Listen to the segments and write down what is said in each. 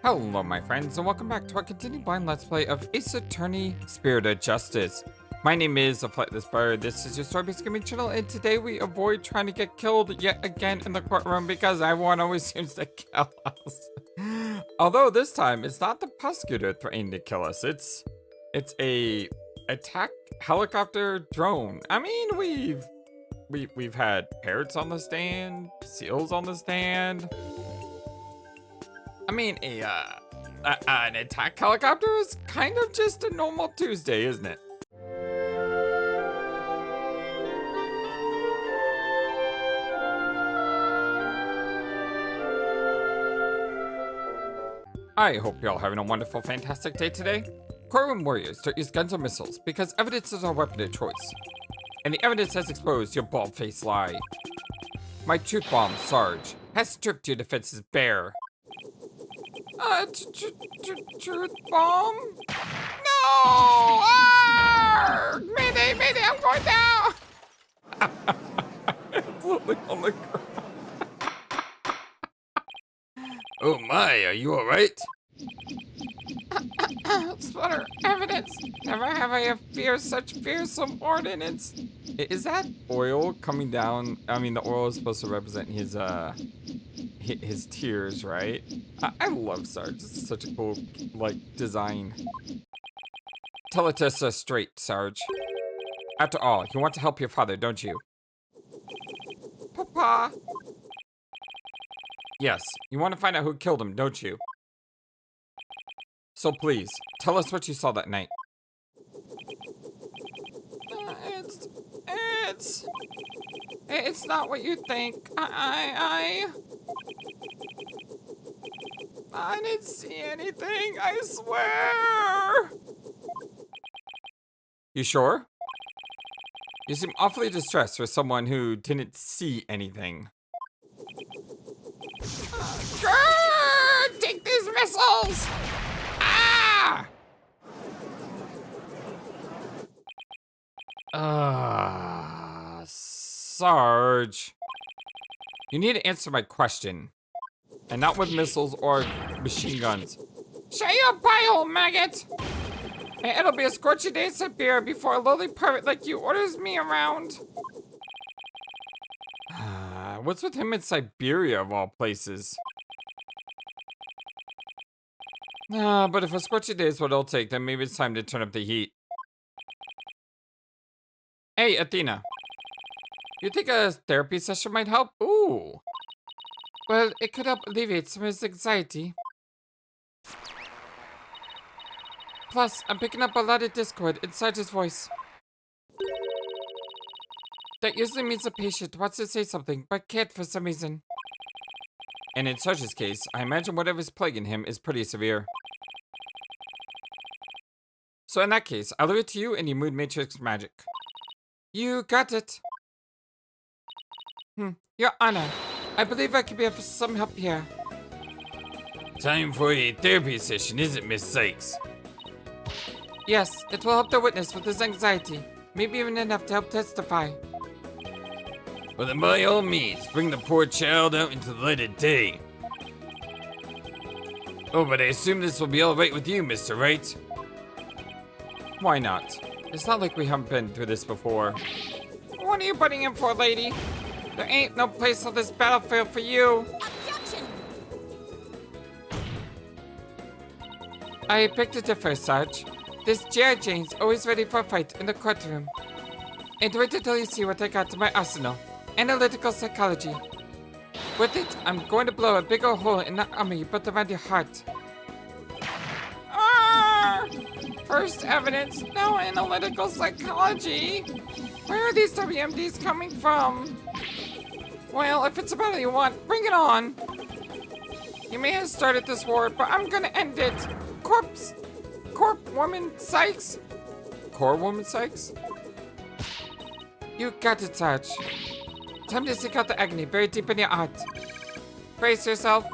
Hello my friends, and welcome back to our continued blind let's play of Ace Attorney Spirited Justice. My name is FlightlessBird, this is your story-based gaming channel, and today we avoid trying to get killed yet again in the courtroom because everyone always seems to kill us. Although this time, it's not the prosecutor threatening to kill us, it's a attack helicopter drone. I mean, we've had parrots on the stand, seals on the stand. I mean, an attack helicopter is kind of just a normal Tuesday, isn't it? I hope you're all having a wonderful, fantastic day today. Courtroom warriors don't use guns or missiles because evidence is our weapon of choice. And the evidence has exposed your bald-faced lie. My truth bomb, Sarge, has stripped your defenses bare. Truth bomb? No! Mayday, mayday, I'm going down! Absolutely on the ground. Oh my, are you alright? Sputter, evidence! Never have I feared such fearsome ordinance. Is that oil coming down? I mean, the oil is supposed to represent his tears, right? I love Sarge. This is such a cool, design. Tell it to us straight, Sarge. After all, you want to help your father, don't you? Papa! Yes, you want to find out who killed him, don't you? So please, tell us what you saw that night. It's not what you think. I didn't see anything, I swear. You sure? You seem awfully distressed for someone who didn't see anything. Take these missiles! Sarge. You need to answer my question. And not with missiles or machine guns. Shut your pie-hole, maggot! And it'll be a scorching day in Siberia before a lowly pirate like you orders me around. What's with him in Siberia, of all places? But if a scorching day is what it'll take, then maybe it's time to turn up the heat. Hey, Athena. You think a therapy session might help? Ooh. Well, it could help alleviate some of his anxiety. Plus, I'm picking up a lot of discord inside his voice. That usually means the patient wants to say something, but can't for some reason. And in Sarge's case, I imagine whatever's plaguing him is pretty severe. So in that case, I'll leave it to you and your mood matrix magic. You got it. Your Honor, I believe I could be of some help here. Time for a therapy session, isn't it, Miss Sykes? Yes, it will help the witness with his anxiety. Maybe even enough to help testify. Well then by all means, bring the poor child out into the light of day. Oh, but I assume this will be alright with you, Mr. Wright? Why not? It's not like we haven't been through this before. What are you butting in for, lady? There ain't no place on this battlefield for you. Objection! I beg to differ, Sarge. This G.I. Jane's always ready for a fight in the courtroom. And wait until you see what I got in my arsenal. Analytical psychology. With it, I'm going to blow a big old hole in the armor you put around your heart. First evidence, now analytical psychology. Where are these WMDs coming from? Well, if it's a battle you want, bring it on. You may have started this war, but I'm gonna end it. Corp woman Sykes? Core woman Sykes? You got it, Sarge. Time to seek out the agony buried deep in your heart. Brace yourself.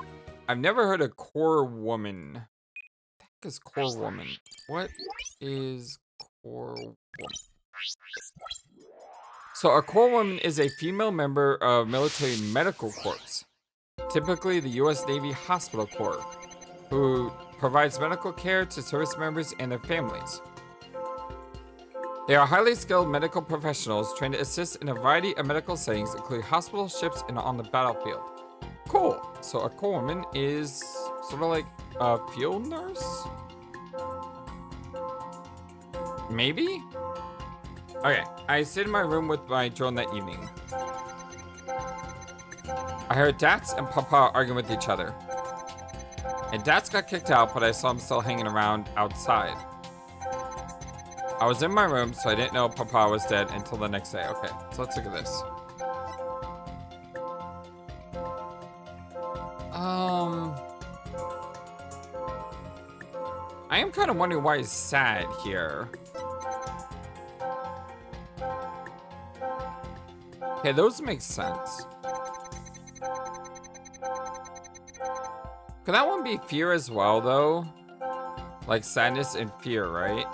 I've never heard of core woman. What the heck is core woman? What is core woman? So a core woman is a female member of military medical corps, typically the U.S. Navy Hospital Corps. who provides medical care to service members and their families. They are highly skilled medical professionals trained to assist in a variety of medical settings, including hospital, ships, and on the battlefield. Cool. So a corpsman is sort of like a field nurse? Maybe? Okay, I stayed in my room with my drone that evening. I heard Datz and Papa arguing with each other. And Datz got kicked out, but I saw him still hanging around outside. I was in my room, so I didn't know Papa was dead until the next day. Okay, so let's look at this. I am kind of wondering why he's sad here. Okay, those make sense. Could that one be fear as well, though? Like sadness and fear, right?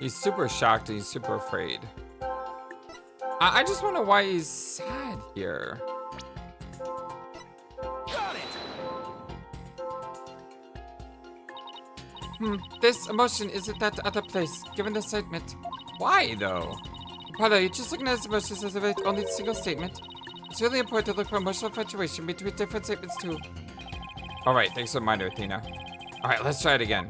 He's super shocked and he's super afraid. I just wonder why he's sad here. Got it. This emotion isn't that other place, given the statement. Why, though? Apollo, you're just looking at his emotions as if it's only a single statement. It's really important to look for emotional fluctuation between different statements, too. Alright, thanks for the reminder, Athena. Alright, let's try it again.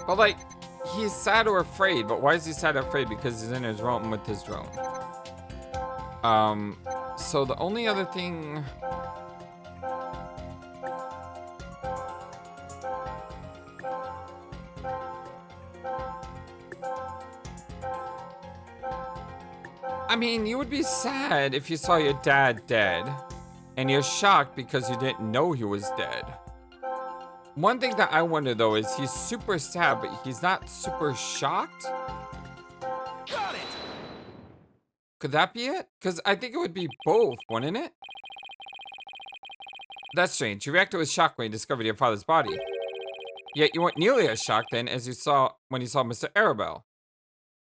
But, like, he's sad or afraid, but why is he sad or afraid? Because he's in his room with his drone. So the only other thing... I mean, you would be sad if you saw your dad dead, and you're shocked because you didn't know he was dead. One thing that I wonder, though, is he's super sad, but he's not super shocked? Got it. Could that be it? Because I think it would be both, wouldn't it? That's strange. You reacted with shock when you discovered your father's body. Yet you weren't nearly as shocked then as you saw when you saw Mr. Arabelle.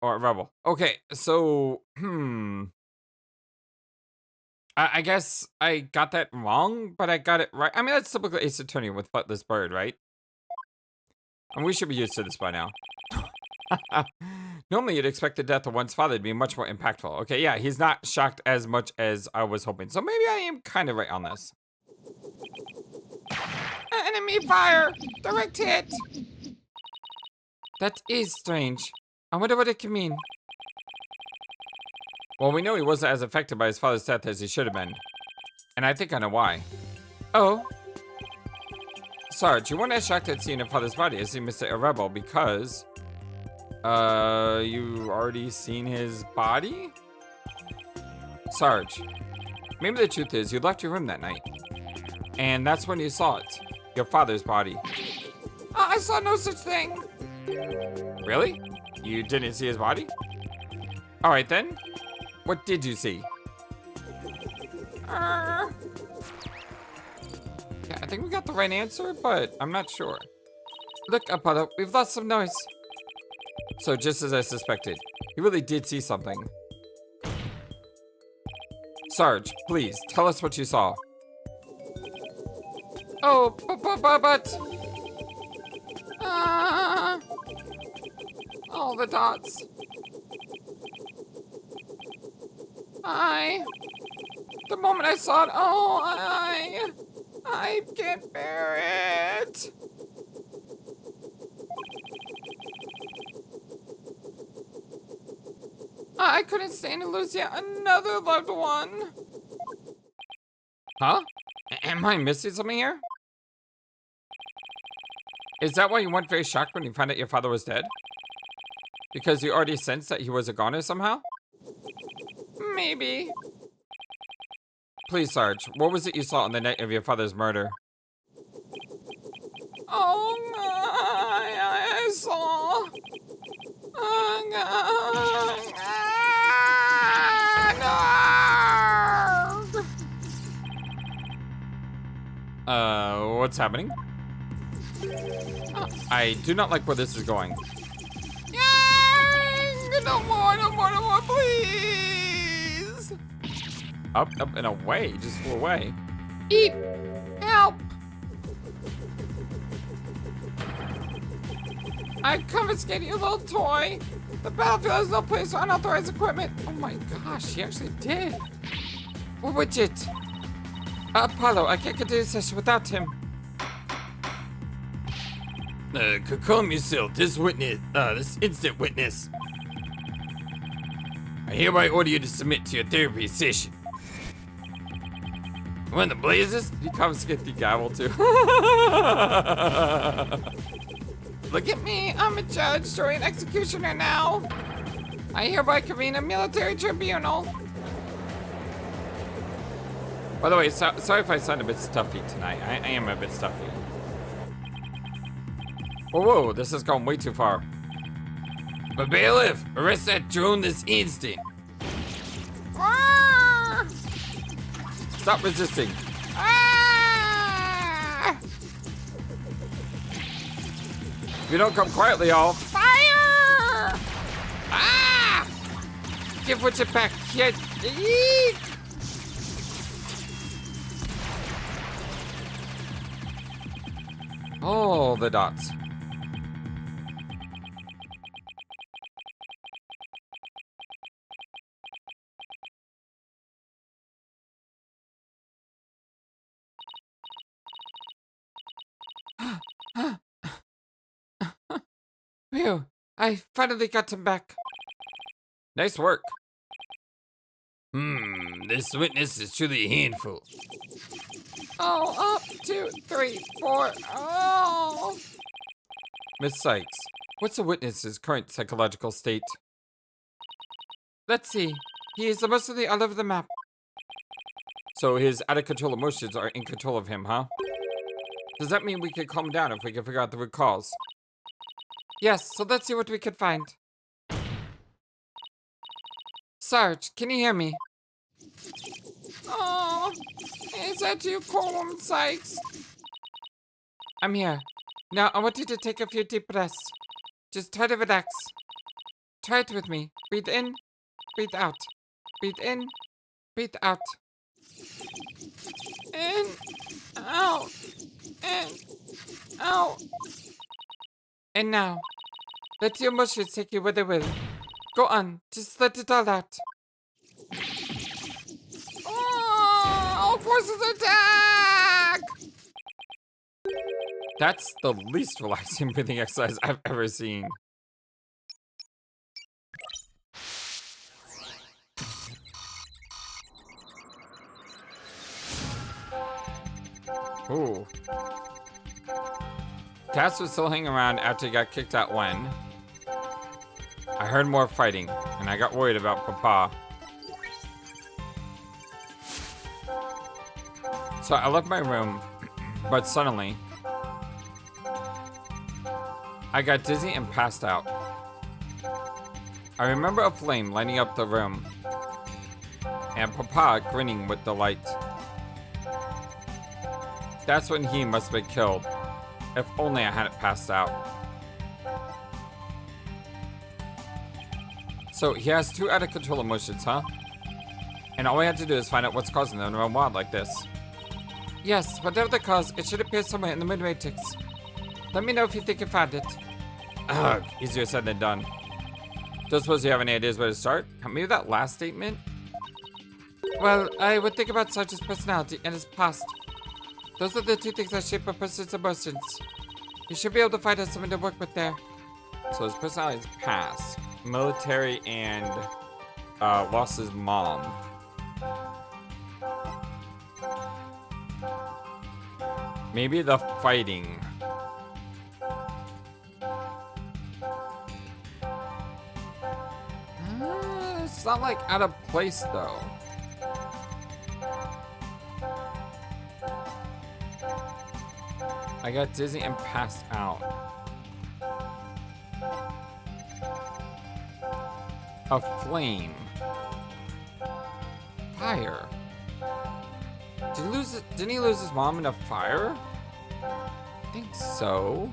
Or Rebel. Okay, so, I guess I got that wrong, but I got it right. I mean, that's typical Ace Attorney with FlightlessBird, right? And we should be used to this by now. Normally, you'd expect the death of one's father to be much more impactful. Okay, yeah, he's not shocked as much as I was hoping. So maybe I am kind of right on this. Enemy fire! Direct hit! That is strange. I wonder what it can mean. Well, we know he wasn't as affected by his father's death as he should have been. And I think I know why. Oh. Sarge, you weren't as shocked at seeing your father's body as seeing Mr. Arabelle because... you already seen his body? Sarge, maybe the truth is you left your room that night. And that's when you saw it. Your father's body. I saw no such thing. Really? You didn't see his body? Alright then. What did you see? Yeah, I think we got the right answer, but I'm not sure. Look, Apollo, we've lost some noise. So just as I suspected, he really did see something. Sarge, please, tell us what you saw. Oh, but... all the dots. The moment I saw it, I can't bear it. I couldn't stand to lose yet another loved one. Huh? Am I missing something here? Is that why you weren't very shocked when you found out your father was dead? Because you already sensed that he was a goner somehow? Maybe. Please, Sarge, what was it you saw on the night of your father's murder? Oh, I saw... What's happening? I do not like where this is going. No more, please! Up, and away, just flew away. Eep! Help! I confiscated your little toy. The battlefield has no place for unauthorized equipment. Oh my gosh, she actually did. What widget? Apollo, I can't continue the session without him. Calm yourself. This instant witness. I hereby order you to submit to your therapy session. When the blazes? You confiscate the gavel too. Look at me, I'm a judge, jury, and executioner now. I hereby convene a military tribunal. By the way, sorry if I sound a bit stuffy tonight. I am a bit stuffy. Whoa, this has gone way too far. But bailiff, arrest that drone this instant. Ah! Stop resisting. Ah! If you don't come quietly, I'll fire! Ah! Give what's it back. Here. Eek! Oh, the dots. Phew, I finally got him back. Nice work. This witness is truly a handful. Oh, up, 2, 3, 4. Oh. Miss Sykes, what's the witness's current psychological state? Let's see. He is emotionally all over the map. So his out-of-control emotions are in control of him, huh? Does that mean we could calm down if we can figure out the root cause? Yes, so let's see what we can find. Sarge, can you hear me? Oh, is that you, poor woman Sykes? I'm here. Now, I want you to take a few deep breaths. Just try to relax. Try it with me. Breathe in, breathe out. Breathe in, breathe out. In, out, in, out. And now, let your emotions take you where they will. Go on, just let it all out. Oh, all forces attack! That's the least relaxing breathing exercise I've ever seen. Ooh. Datz was still hanging around after he got kicked out when I heard more fighting, and I got worried about Papa. So I left my room, but suddenly I got dizzy and passed out. I remember a flame lighting up the room, and Papa grinning with delight. That's when he must have been killed. If only I hadn't passed out. So he has 2 out-of-control emotions, huh? And all we had to do is find out what's causing them to run wild like this. Yes, whatever the cause, it should appear somewhere in the mid-matrix. Let me know if you think you found it. Ugh, easier said than done. Don't suppose you have any ideas where to start? Maybe that last statement? Well, I would think about Sarge's personality and his past. Those are the 2 things that shape a person's emotions. You should be able to find out something to work with there. So his personality is past. Military and lost his mom. Maybe the fighting. It's not like out of place though. I got dizzy and passed out. A flame. Fire. Didn't he lose his mom in a fire? I think so.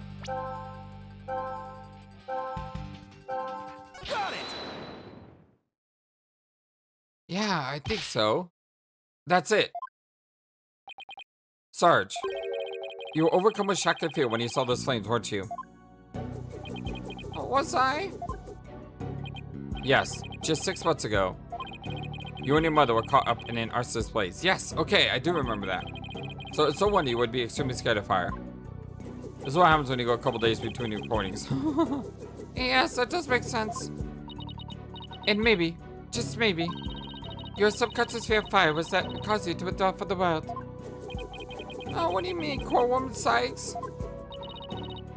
Got it. Yeah, I think so. That's it. Sarge, you were overcome with shock and fear when you saw those flames, weren't you? Was I? Yes, just 6 months ago. You and your mother were caught up in an arsonist blaze. Yes, okay, I do remember that. So it's no wonder you would be extremely scared of fire. This is what happens when you go a couple days between recordings. Yes, that does make sense. And maybe, just maybe, your subconscious fear of fire was that caused you to withdraw from the world. Oh, what do you mean, core woman Sykes?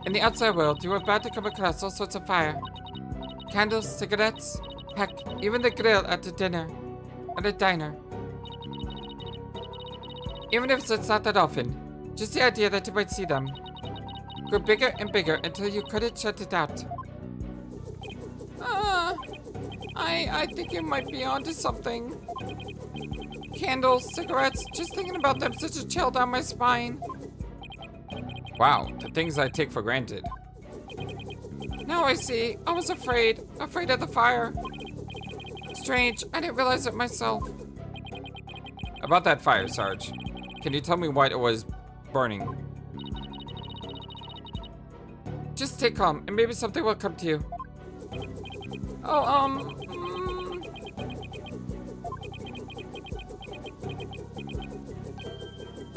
In the outside world, you were about to come across all sorts of fire. Candles, cigarettes, heck, even the grill at the diner. Even if it's not that often, just the idea that you might see them grew bigger and bigger until you couldn't shut it out. I think you might be onto something. Candles, cigarettes, just thinking about them such a chill down my spine. Wow, the things I take for granted. Now I see. I was afraid of the fire. Strange, I didn't realize it myself. About that fire, Sarge. Can you tell me why it was burning? Just stay calm, and maybe something will come to you. Oh,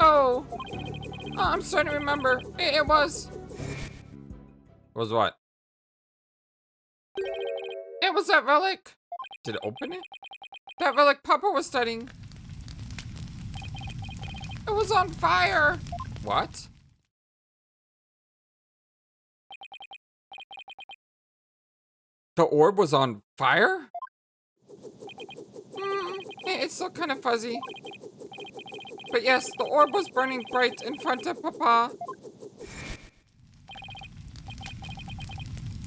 Oh, I'm starting to remember. It was... Was what? It was that relic. Did it open it? That relic Papa was studying. It was on fire. What? The orb was on fire? It's still kind of fuzzy. But yes, the orb was burning bright in front of Papa.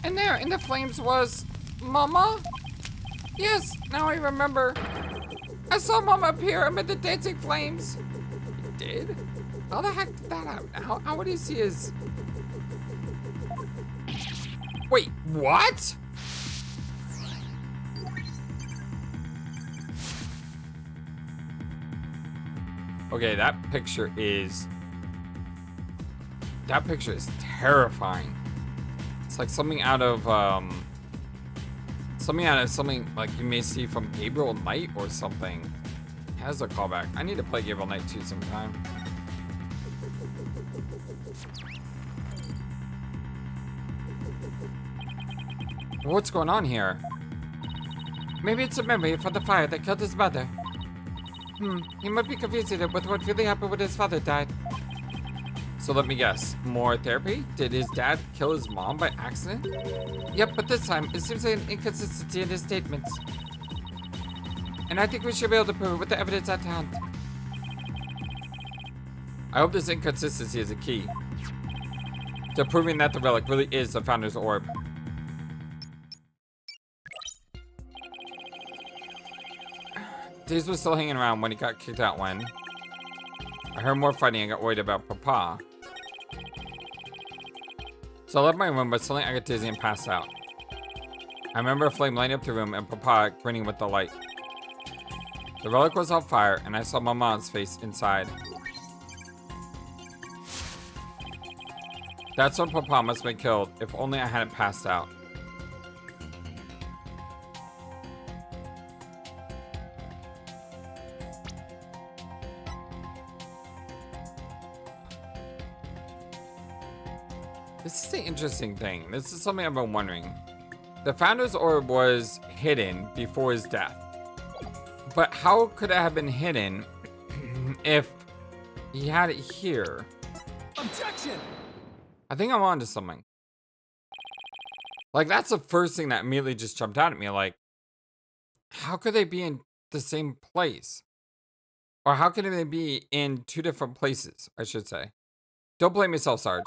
And there in the flames was Mama? Yes, now I remember. I saw Mama appear amid the dancing flames. He did? How the heck did that happen? How would he see his... Wait, what? Okay, that picture is terrifying. It's like something out of something like you may see from Gabriel Knight or something. Has a callback. I need to play Gabriel Knight 2 sometime. What's going on here? Maybe it's a memory from the fire that killed his mother. He might be confusing it with what really happened when his father died. So let me guess, more therapy? Did his dad kill his mom by accident? Yep, but this time, it seems like an inconsistency in his statements. And I think we should be able to prove it with the evidence at hand. I hope this inconsistency is a key to proving that the relic really is the Founder's Orb. Days was still hanging around when he got kicked out when I heard more fighting and got worried about Papa. So I left my room, but suddenly I got dizzy and passed out. I remember a flame lighting up the room and Papa grinning with delight. The relic was on fire and I saw my mom's face inside. That's when Papa must have been killed, if only I hadn't passed out. This is the interesting thing. This is something I've been wondering. The Founder's Orb was hidden before his death. But how could it have been hidden if he had it here? Objection! I think I'm onto something. Like, that's the first thing that immediately just jumped out at me. Like, how could they be in the same place? Or how could they be in two different places, I should say. Don't blame yourself, Sarge.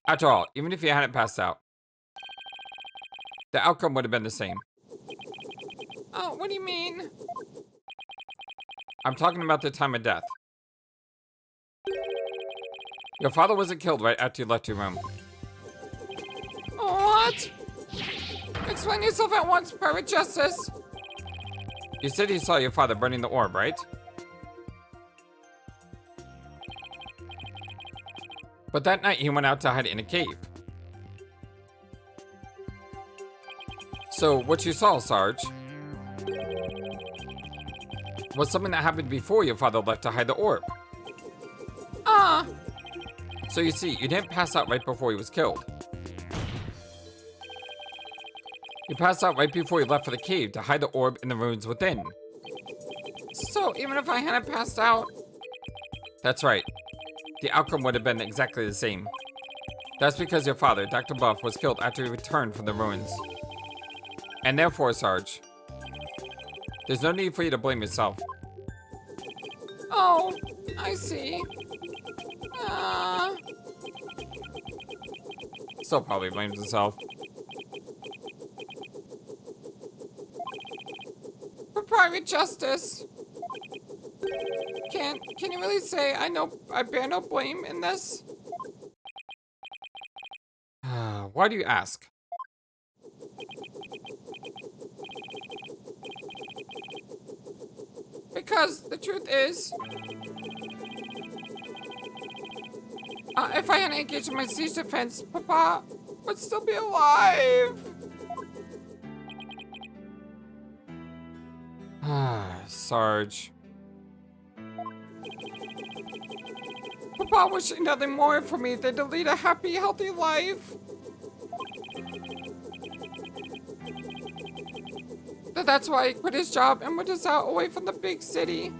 After all, even if you hadn't passed out, the outcome would have been the same. Oh, what do you mean? I'm talking about the time of death. Your father wasn't killed right after you left your room. What? Explain yourself at once, Private Justice. You said you saw your father burning the orb, right? But that night he went out to hide in a cave. So, what you saw, Sarge, was something that happened before your father left to hide the orb. Ah! So you see, you didn't pass out right before he was killed. You passed out right before you left for the cave to hide the orb in the ruins within. So, even if I hadn't passed out... That's right. The outcome would have been exactly the same. That's because your father, Dr. Buff, was killed after he returned from the ruins. And therefore, Sarge, there's no need for you to blame yourself. Oh, I see. Still probably blames himself. For private justice. Can you really say I bear no blame in this? Why do you ask? Because the truth is, if I hadn't engaged in my siege defense, Papa would still be alive. Sarge. Papa wishing nothing more for me than to lead a happy, healthy life. That's why he quit his job and went us out away from the big city.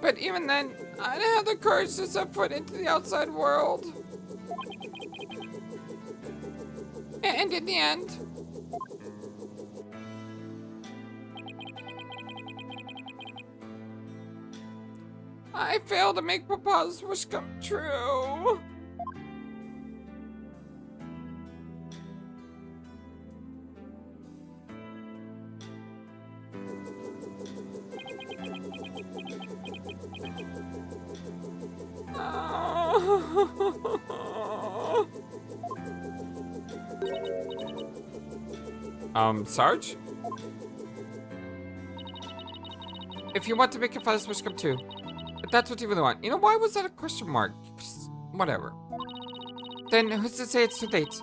But even then, I didn't have the courage to set foot into the outside world. And in the end, I failed to make Papa's wish come true. Sarge? If you want to make your father's wish come true, if that's what you really want. You know, why was that a question mark? Just whatever. Then who's to say it's too late?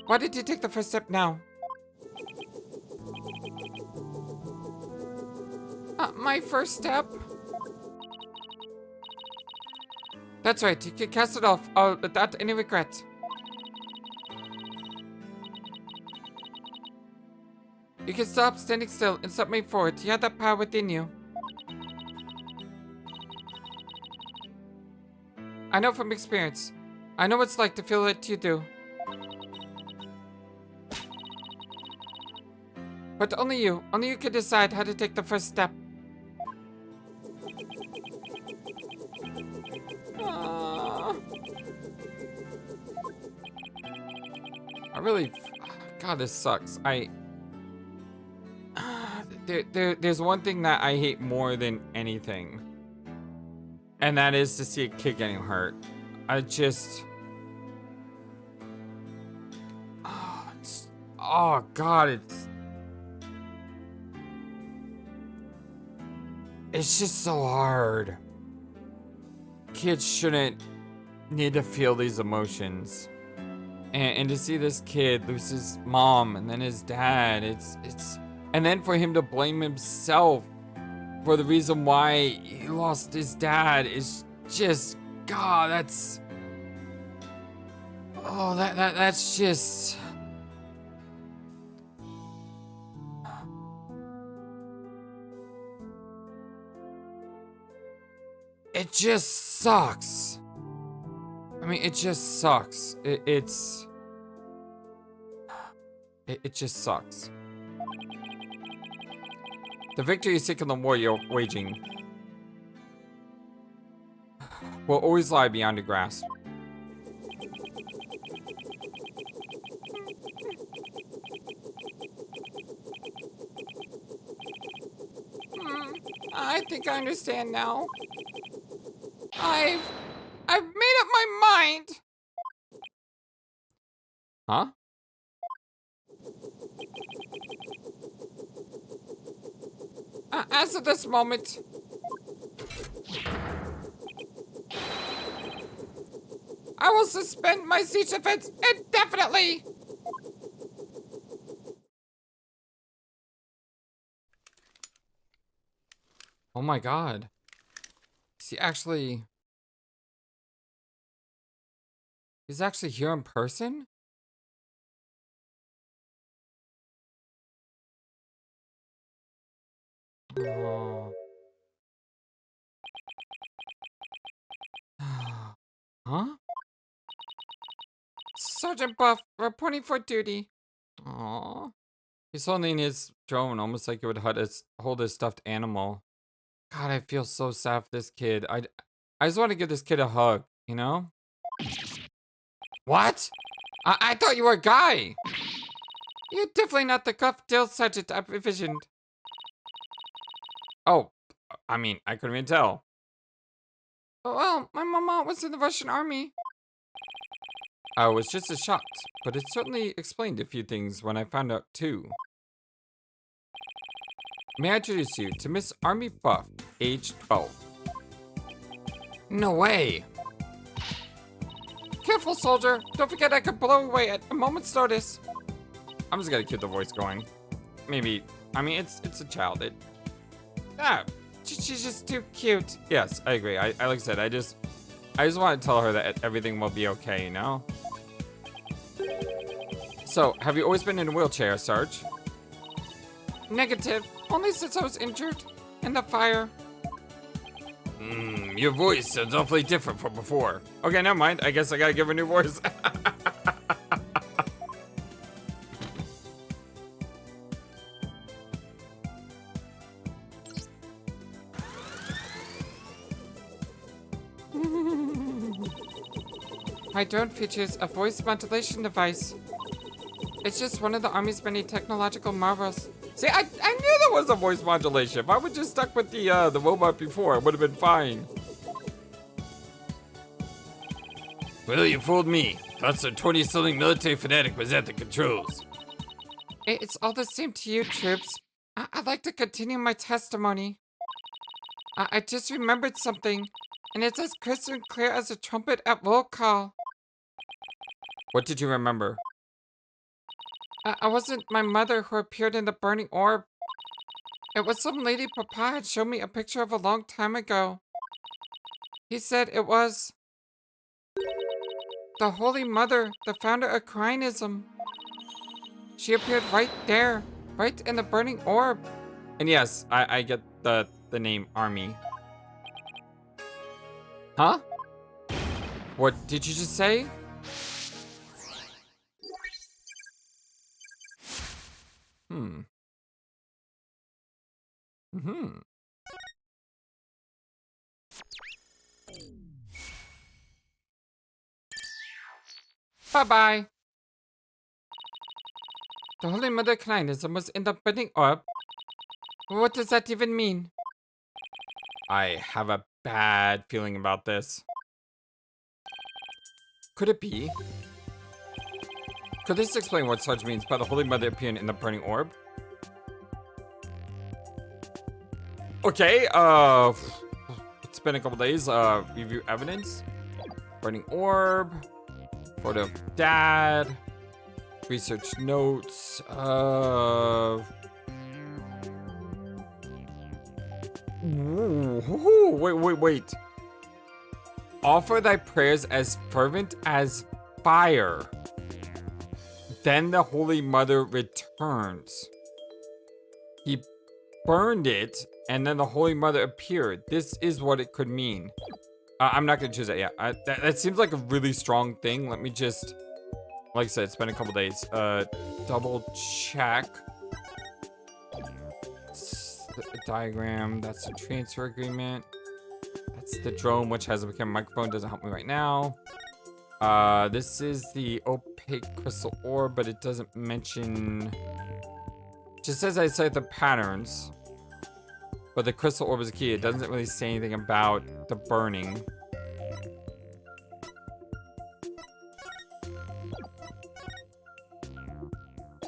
Why did you take the first step now? My first step? That's right, you can cast it off without any regret. You can stop standing still and start moving forward. You have that power within you. I know from experience. I know what it's like to feel it you do. But only you can decide how to take the first step. God, this sucks. There's one thing that I hate more than anything. And that is to see a kid getting hurt. Oh God, it's just so hard. Kids shouldn't need to feel these emotions. And to see this kid lose his mom and then his dad, and then for him to blame himself for the reason why he lost his dad is just, God, that's just, it just sucks. I mean, it just sucks. It just sucks. The victory you seek in the war you're waging will always lie beyond your grasp. I think I understand now. I've made up my mind. Huh? As of this moment, I will suspend my siege defense indefinitely! Oh my god. Is he actually... He's actually here in person? Oh. Huh? Sergeant Buff, reporting for duty. Aww. He's holding his drone almost like it would hold his stuffed animal. God, I feel so sad for this kid. I just want to give this kid a hug, you know? What? I thought you were a guy. You're definitely not the cuff deal sergeant I envisioned. Oh, I mean, I couldn't even tell. Well, my mama was in the Russian army. I was just as shocked, but it certainly explained a few things when I found out too. May I introduce you to Miss Armie Buff, age 12. No way! Careful, soldier! Don't forget I could blow away at a moment's notice. I'm just gonna keep the voice going. Maybe, I mean, it's a child. She's just too cute. Yes, I agree. I like I said, I just want to tell her that everything will be okay, you know? So, have you always been in a wheelchair, Sarge? Negative. Only since I was injured in the fire. Your voice sounds awfully different from before. Okay, never mind. I guess I gotta give her a new voice. My drone features a voice modulation device. It's just one of the Army's many technological marvels. See, I knew there was a voice modulation. If I would just stuck with the robot before, it would have been fine. Well, you fooled me. Thought some 20-something military fanatic was at the controls. It's all the same to you, troops. I'd like to continue my testimony. I just remembered something, and it's as crystal clear as a trumpet at roll call. What did you remember? I wasn't my mother who appeared in the burning orb. It was some lady Papa had shown me a picture of a long time ago. He said it was the Holy Mother, the founder of Khura'in. She appeared right there, right in the burning orb. And yes, I get the name Armie. Huh? What did you just say? Bye-bye. The Holy Mother Khura'in was in the burning orb. What does that even mean? I have a bad feeling about this. Could it be? Could this explain what Sarge means by the Holy Mother appearing in the burning orb? Okay, it's been a couple days. Review evidence. Burning orb. Photo of Dad. Research notes. Wait. Offer thy prayers as fervent as fire. Then the Holy Mother returns. He burned it, and then the Holy Mother appeared. This is what it could mean. I'm not gonna choose that yet. That seems like a really strong thing. Let me just, like I said, it's been a couple days. Double check. The diagram. That's the transfer agreement. That's the drone, which has a become microphone. Doesn't help me right now. This is the opaque crystal orb, but it doesn't mention. Just says I cite the patterns, but the crystal orb is a key. It doesn't really say anything about the burning.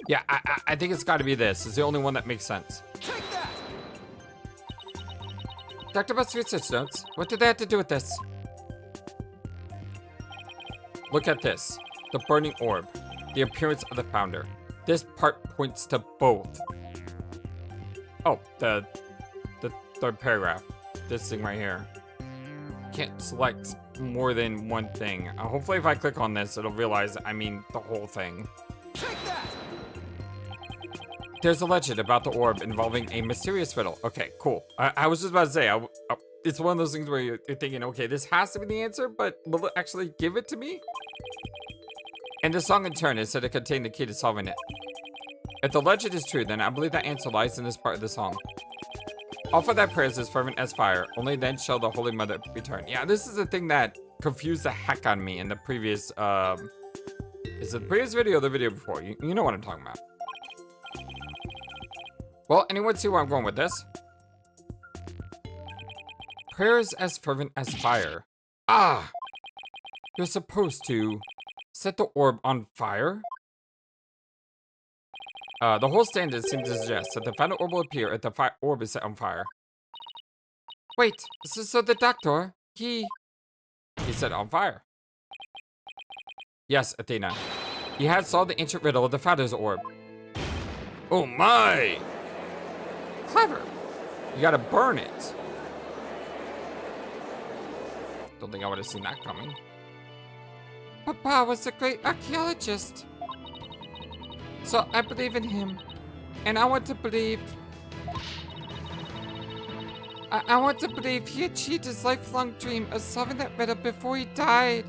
Yeah, I think it's got to be this. It's the only one that makes sense. Take that! Dr. Buff's research notes. What did they have to do with this? Look at this. The burning orb. The appearance of the founder. This part points to both. Oh, the third paragraph. This thing right here. Can't select more than one thing. Hopefully if I click on this, it'll realize I mean the whole thing. Take that! There's a legend about the orb involving a mysterious riddle. Okay, cool. I was just about to say, it's one of those things where you're thinking, okay, this has to be the answer, but will it actually give it to me? And the song in turn is said to contain the key to solving it. If the legend is true, then I believe that answer lies in this part of the song. Offer thy prayers as fervent as fire, only then shall the Holy Mother return. Yeah, this is the thing that confused the heck on me in the previous, is it the previous video or the video before? You know what I'm talking about. Well, anyone see where I'm going with this? Prayers as fervent as fire. Ah! You're supposed to set the orb on fire? The whole standard seems to suggest that the final orb will appear if the orb is set on fire. Wait, so the doctor, he set on fire. Yes, Athena. He had solved the ancient riddle of the founder's orb. Oh my! Clever. You gotta burn it. Don't think I would have seen that coming. Papa was a great archaeologist. So I believe in him. And I want to believe... I want to believe he achieved his lifelong dream of solving that riddle before he died.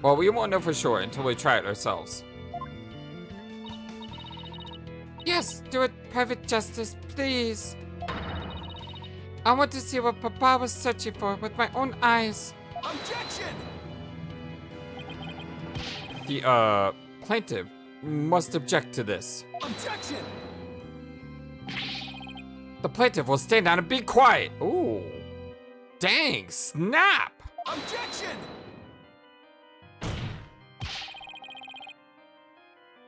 Well, we won't know for sure until we try it ourselves. Yes, do it, Private Justice, please. I want to see what Papa was searching for with my own eyes. Objection! The, plaintiff must object to this. Objection! The plaintiff will stand down and be quiet. Ooh. Dang, snap! Objection!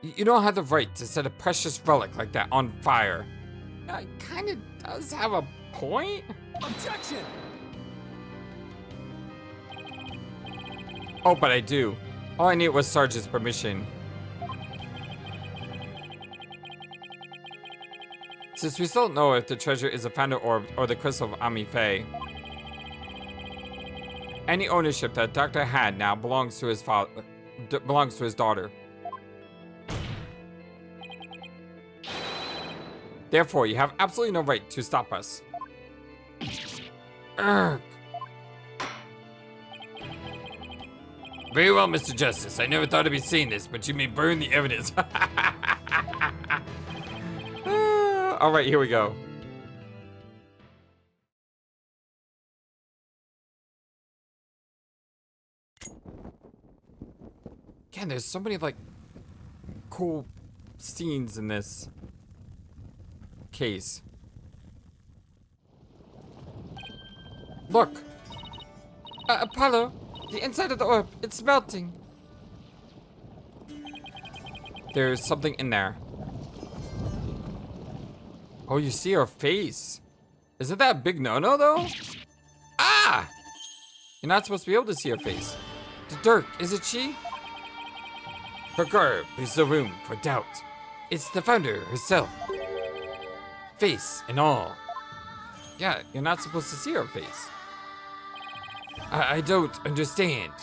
You don't have the right to set a precious relic like that on fire. It kind of does have a point. Objection! Oh, but I do. All I need was Sarge's permission. Since we still don't know if the treasure is a founder orb or the crystal of Armie Fey, any ownership that Doctor had now belongs to his father, belongs to his daughter. Therefore, you have absolutely no right to stop us. Urgh. Very well, Mr. Justice. I never thought I'd be saying this, but you may burn the evidence. All right, here we go. Again, there's so many, like, cool scenes in this case. Look! Apollo! The inside of the orb, it's melting. There's something in there. Oh, you see her face. Isn't that a big no-no, though? Ah! You're not supposed to be able to see her face. Dhurke, is it she? Her garb leaves no room for doubt. It's the founder herself. Face and all. Yeah, you're not supposed to see her face. I don't understand.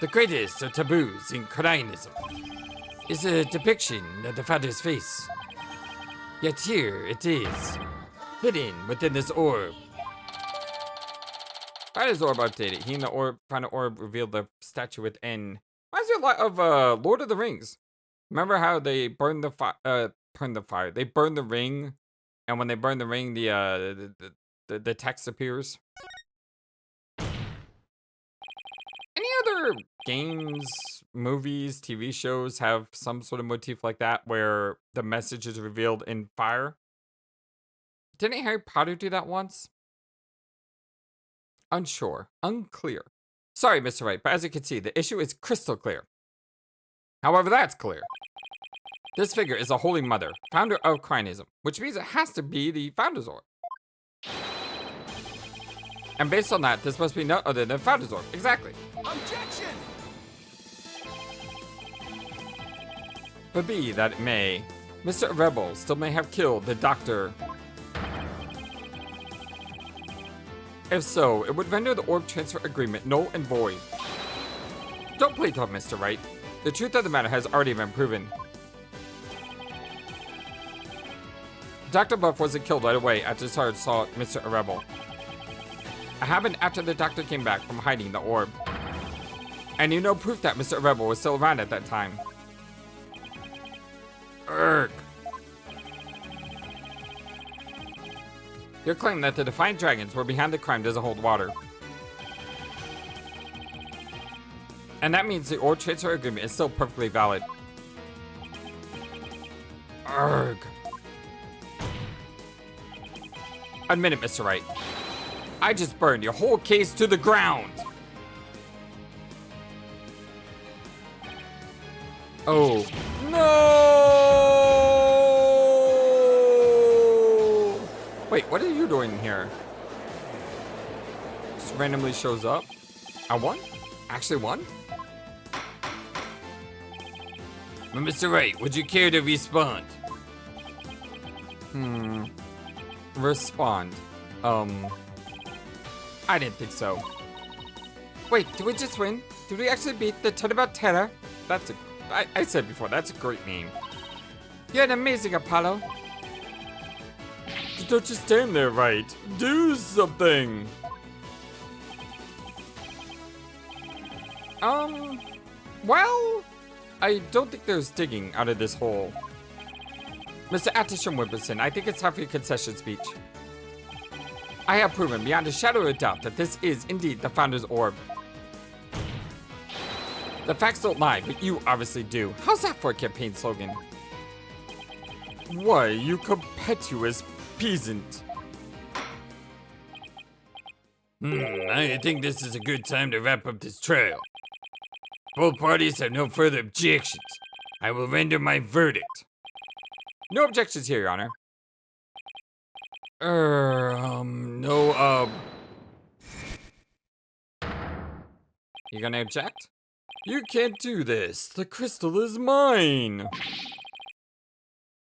The greatest of taboos in Khura'inism is a depiction of the founder's face. Yet here it is, hidden within this orb. Why is orb updated? He and the orb, founder orb revealed the statue within. Reminds me a lot of Lord of the Rings. Remember how they burned the fire? They burned the ring, and when they burn the ring, the text appears. Any other games, movies, TV shows have some sort of motif like that where the message is revealed in fire? Didn't Harry Potter do that once? Unsure. Unclear. Sorry, Mr. Wright, but as you can see, the issue is crystal clear. However, that's clear. This figure is a Holy Mother, founder of Khura'in, which means it has to be the founder's orb. And based on that, this must be no other than Founder's Orb. Exactly. Objection! But be that it may, Mr. Rebel still may have killed the Doctor. If so, it would render the orb transfer agreement null and void. Don't play tough, Mr. Wright. The truth of the matter has already been proven. Dr. Buff wasn't killed right away after Sarge saw Mr. Rebel. It happened after the Doctor came back from hiding the orb. And you know proof that Mr. Rebel was still around at that time. Urgh. Your claim that the Defiant Dragons were behind the crime doesn't hold water. And that means the orb transfer agreement is still perfectly valid. Urgh. Admit it, Mr. Wright. I just burned your whole case to the ground. Oh, no! Wait, what are you doing here? Just randomly shows up. I won? Actually won? Mr. Wright, would you care to respond? Respond. I didn't think so. Wait, did we just win? Did we actually beat the Turnabout Terror? That's a... I said before, that's a great name. You're an amazing Apollo. Don't just stand there, right? Do something. Well, I don't think there's digging out of this hole. Mr. Attisham Wimbledon, I think it's time for your concession speech. I have proven beyond a shadow of a doubt that this is indeed the Founder's Orb. The facts don't lie, but you obviously do. How's that for a campaign slogan? Why, you impetuous peasant. I think this is a good time to wrap up this trial. Both parties have no further objections. I will render my verdict. No objections here, Your Honor. You gonna object? You can't do this. The crystal is mine.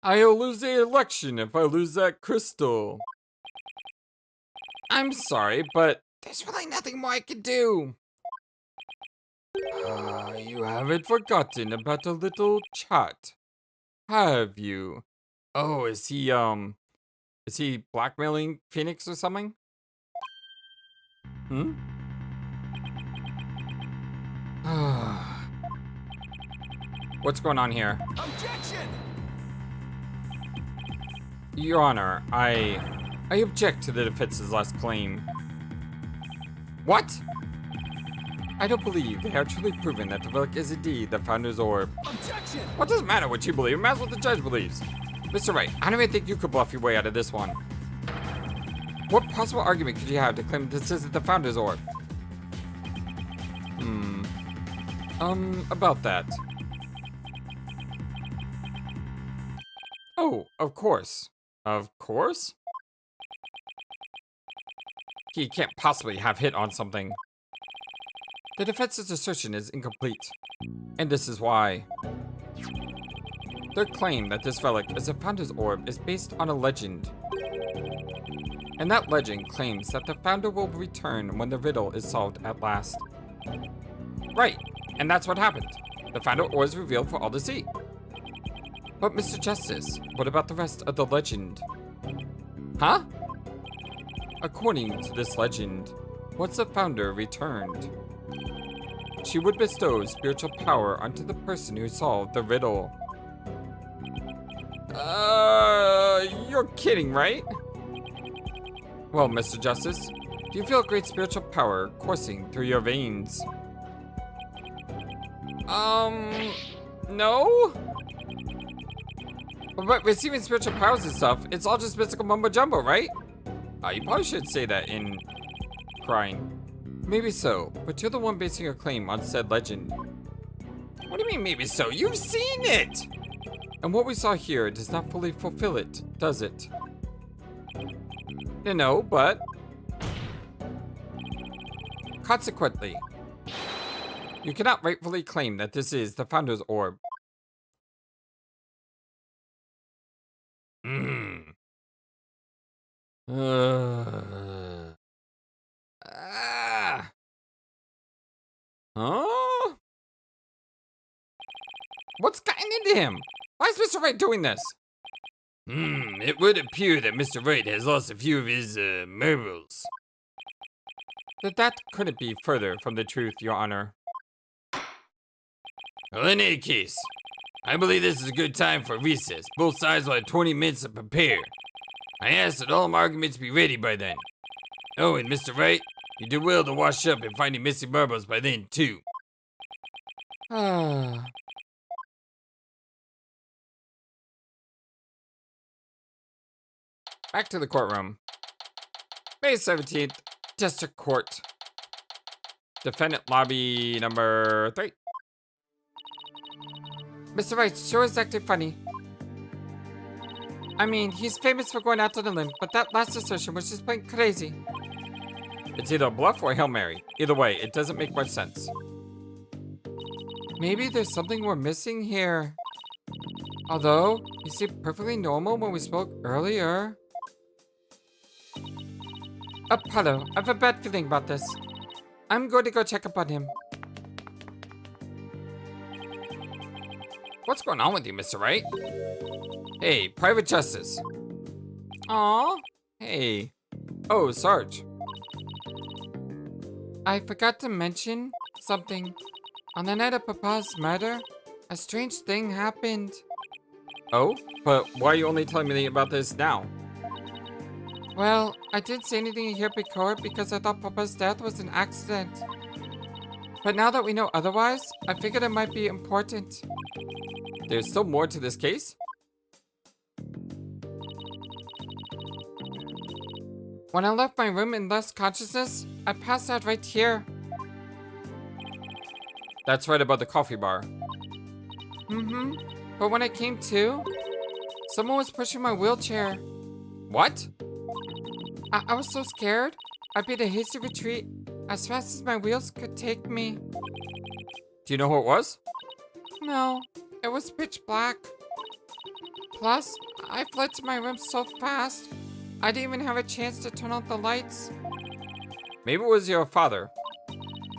I'll lose the election if I lose that crystal. I'm sorry, but there's really nothing more I can do. You haven't forgotten about a little chat, have you? Oh, is he blackmailing Phoenix or something? What's going on here? Objection! Your Honor, I object to the defense's last claim. What? I don't believe they have truly proven that the relic is indeed the Founder's Orb. Objection! What does it matter what you believe? It matters what the judge believes. Mr. Wright, I don't even think you could bluff your way out of this one. What possible argument could you have to claim this isn't the Founder's Orb? About that. Oh, of course. Of course? He can't possibly have hit on something. The defense's assertion is incomplete, and this is why. Their claim that this relic is a Founder's Orb is based on a legend. And that legend claims that the Founder will return when the riddle is solved at last. Right, and that's what happened. The Founder was revealed for all to see. But Mr. Justice, what about the rest of the legend? Huh? According to this legend, once the Founder returned, she would bestow spiritual power onto the person who solved the riddle. You're kidding, right? Well, Mr. Justice, do you feel great spiritual power coursing through your veins? No? But receiving spiritual powers and stuff, it's all just mystical mumbo jumbo, right? You probably should say that in Khura'in. Maybe so, but you're the one basing your claim on said legend. What do you mean maybe so? You've seen it! And what we saw here does not fully fulfill it, does it? No, but... Consequently, you cannot rightfully claim that this is the Founder's Orb. Hmm. Huh? What's gotten into him? Why is Mr. Wright doing this? It would appear that Mr. Wright has lost a few of his, marbles. That couldn't be further from the truth, Your Honor. Well, in any case, I believe this is a good time for recess. Both sides will have 20 minutes to prepare. I ask that all arguments be ready by then. Oh, and Mr. Wright, you did well to wash up and find the missing marbles by then, too. Back to the courtroom. May 17th, District Court. Defendant lobby number 3. Mr. Wright sure is acting funny. I mean, he's famous for going out on a limb, but that last assertion was just plain crazy. It's either a bluff or a Hail Mary. Either way, it doesn't make much sense. Maybe there's something we're missing here. Although, he seemed perfectly normal when we spoke earlier. Apollo, I have a bad feeling about this. I'm going to go check up on him. What's going on with you, Mr. Wright? Hey, Private Justice. Aw. Hey. Oh, Sarge. I forgot to mention something. On the night of Papa's murder, a strange thing happened. Oh? But why are you only telling me about this now? Well, I didn't say anything here before because I thought Papa's death was an accident. But now that we know otherwise, I figured it might be important. There's still more to this case? When I left my room in lost consciousness, I passed out right here. That's right above the coffee bar. Mm-hmm. But when I came to, someone was pushing my wheelchair. What? I was so scared, I made a hasty retreat as fast as my wheels could take me. Do you know who it was? No, it was pitch black. Plus, I fled to my room so fast, I didn't even have a chance to turn on the lights. Maybe it was your father.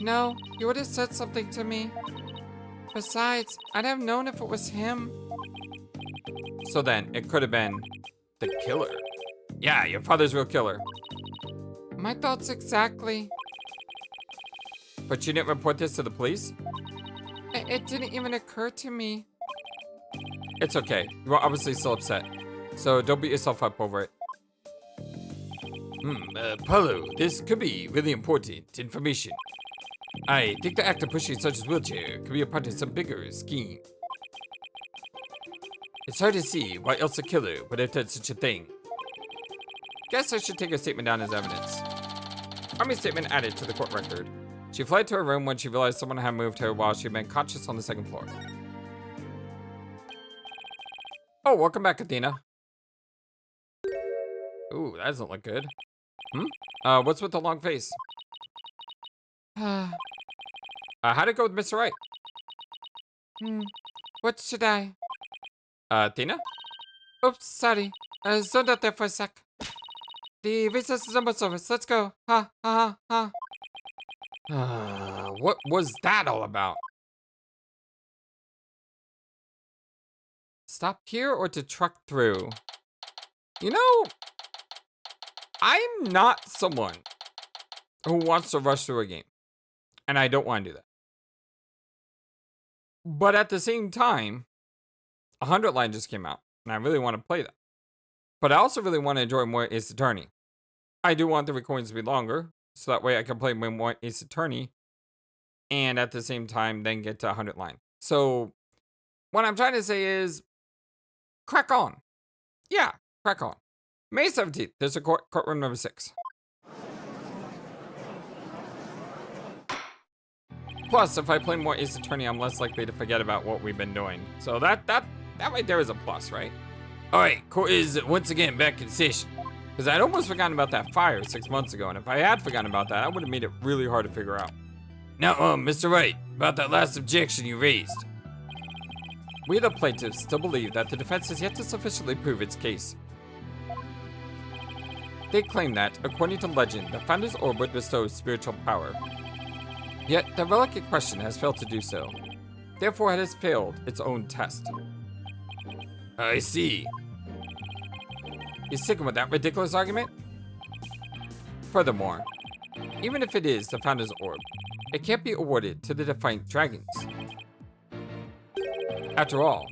No, he would have said something to me. Besides, I'd have known if it was him. So then, it could have been the killer. Yeah, your father's real killer. My thoughts exactly. But you didn't report this to the police? It didn't even occur to me. It's okay. You are obviously still upset. So don't beat yourself up over it. Apollo, this could be really important information. I think the act of pushing such as wheelchair could be a part of some bigger scheme. It's hard to see why else a killer would have done such a thing. Guess I should take her statement down as evidence. Armie's statement added to the court record. She fled to her room when she realized someone had moved her while she had been conscious on the 2nd floor. Oh, welcome back, Athena. Ooh, that doesn't look good. What's with the long face? How'd it go with Mr. Wright? What should I? Athena? Oops, sorry. Zoned out there for a sec. The recess is almost over, so let's go. Ha, ha, ha, ha. What was that all about? Stop here or to truck through? You know, I'm not someone who wants to rush through a game. And I don't want to do that. But at the same time, 100 Line just came out, and I really want to play that. But I also really want to enjoy more Ace Attorney. I do want the recordings to be longer, so that way I can play more Ace Attorney, and at the same time, then get to 100 Line. So, what I'm trying to say is, crack on. Yeah, crack on. May 17th, there's a courtroom number 6. Plus, if I play more Ace Attorney, I'm less likely to forget about what we've been doing. So that right there is a plus, right? Alright, court is once again back in session. Because I'd almost forgotten about that fire 6 months ago, and if I had forgotten about that, I would have made it really hard to figure out. Now, Mr. Wright, about that last objection you raised. We, the plaintiffs, still believe that the defense has yet to sufficiently prove its case. They claim that, according to legend, the Founder's Orb would bestow spiritual power. Yet, the relic in question has failed to do so. Therefore, it has failed its own test. I see. You sticking with that ridiculous argument? Furthermore, even if it is the Founder's Orb, it can't be awarded to the Defiant Dragons. After all,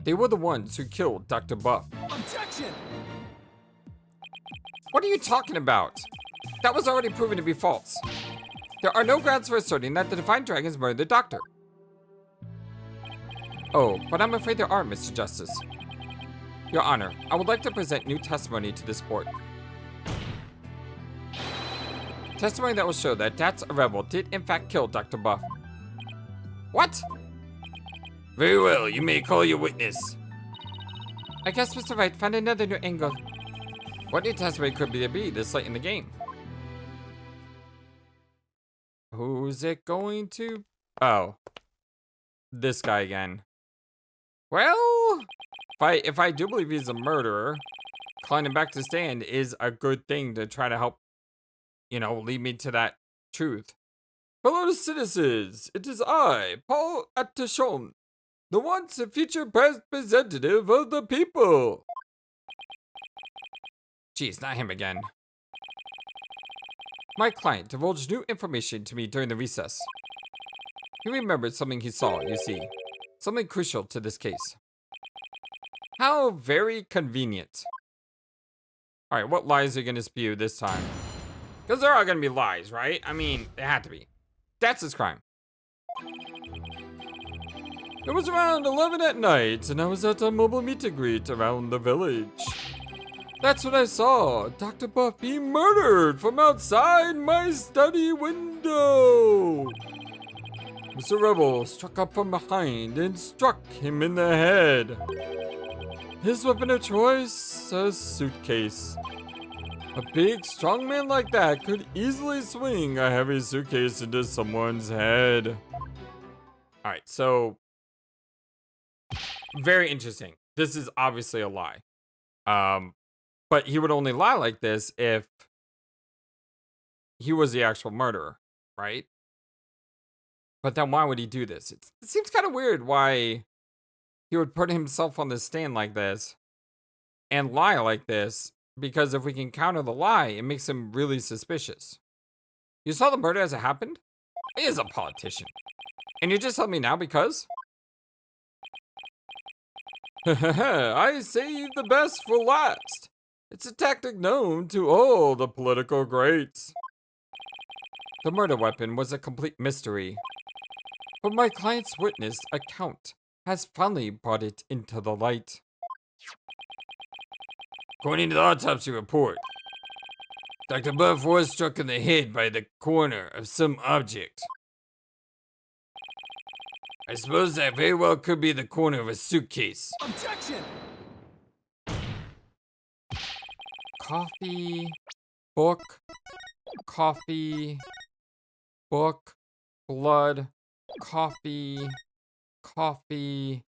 they were the ones who killed Dr. Buff. Objection! What are you talking about? That was already proven to be false. There are no grounds for asserting that the Defiant Dragons murdered the Doctor. Oh, but I'm afraid there are, Mr. Justice. Your Honor, I would like to present new testimony to this court. Testimony that will show that Datz, a rebel, did in fact kill Dr. Buff. What? Very well, you may call your witness. I guess Mr. Wright found another new angle. What new testimony could there be this late in the game? Who's it going to? Oh. This guy again. Well, if I do believe he's a murderer, calling him back to stand is a good thing to try to help, lead me to that truth. Fellow citizens, it is I, Paul Attachon, the once and future representative of the people. Geez, not him again. My client divulged new information to me during the recess. He remembered something he saw, you see. Something crucial to this case. How very convenient. Alright, what lies are you gonna spew this time? Because they're all gonna be lies, right? I mean, they had to be. That's his crime. It was around 11 at night, and I was at a mobile meet and greet around the village. That's when I saw Dr. Buff being murdered from outside my study window. Mr. Rebel struck up from behind and struck him in the head. His weapon of choice, a suitcase. A big, strong man like that could easily swing a heavy suitcase into someone's head. Alright, so... very interesting. This is obviously a lie. But he would only lie like this if he was the actual murderer, right? But then why would he do this? It seems kind of weird why he would put himself on the stand like this and lie like this, because if we can counter the lie, it makes him really suspicious. You saw the murder as it happened? He is a politician. And you're just telling me now because? I saved the best for last. It's a tactic known to all the political greats. The murder weapon was a complete mystery. But my client's witness account has finally brought it into the light. According to the autopsy report, Dr. Buff was struck in the head by the corner of some object. I suppose that very well could be the corner of a suitcase. Objection! Coffee, book, coffee, book, blood, coffee, coffee.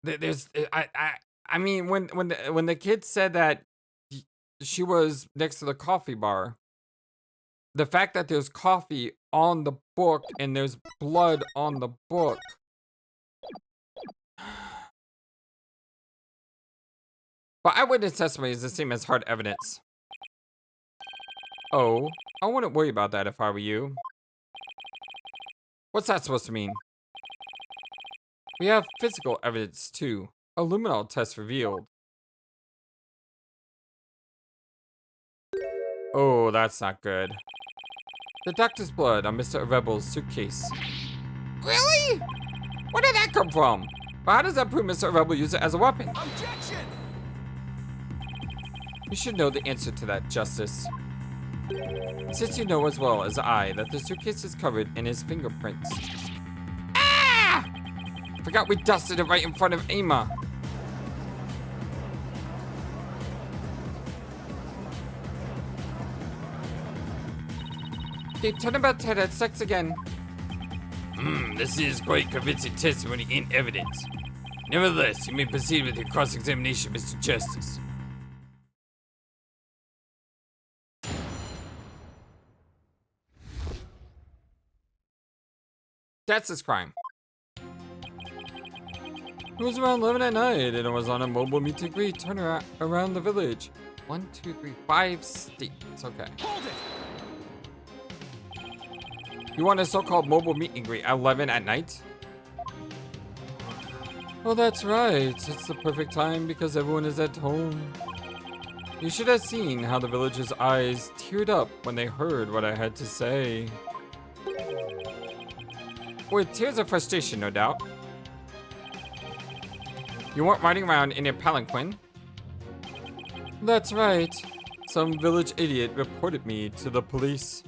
There's, I mean, when the kid said that she was next to the coffee bar, the fact that there's coffee on the book and there's blood on the book. But eyewitness testimony is the same as hard evidence. Oh, I wouldn't worry about that if I were you. What's that supposed to mean? We have physical evidence too. A luminol test revealed. Oh, that's not good. The doctor's blood on Mr. Rebel's suitcase. Really? Where did that come from? But how does that prove Mr. Rebel used it as a weapon? Objection! You should know the answer to that, Justice. Since you know as well as I that the suitcase is covered in his fingerprints. Ah! Forgot we dusted it right in front of Emma. Keep turning about head at sex again. This is quite convincing testimony and evidence. Nevertheless, you may proceed with your cross-examination, Mr. Justice. That's his crime. It was around 11 at night, and it was on a mobile meet and greet turnaround around the village. 1, 2, 3, 5 states. Okay. Hold it! You want a so-called mobile meet and greet at 11 at night? Well, that's right. It's the perfect time because everyone is at home. You should have seen how the villagers' eyes teared up when they heard what I had to say. With tears of frustration, no doubt. You weren't riding around in a palanquin? That's right. Some village idiot reported me to the police.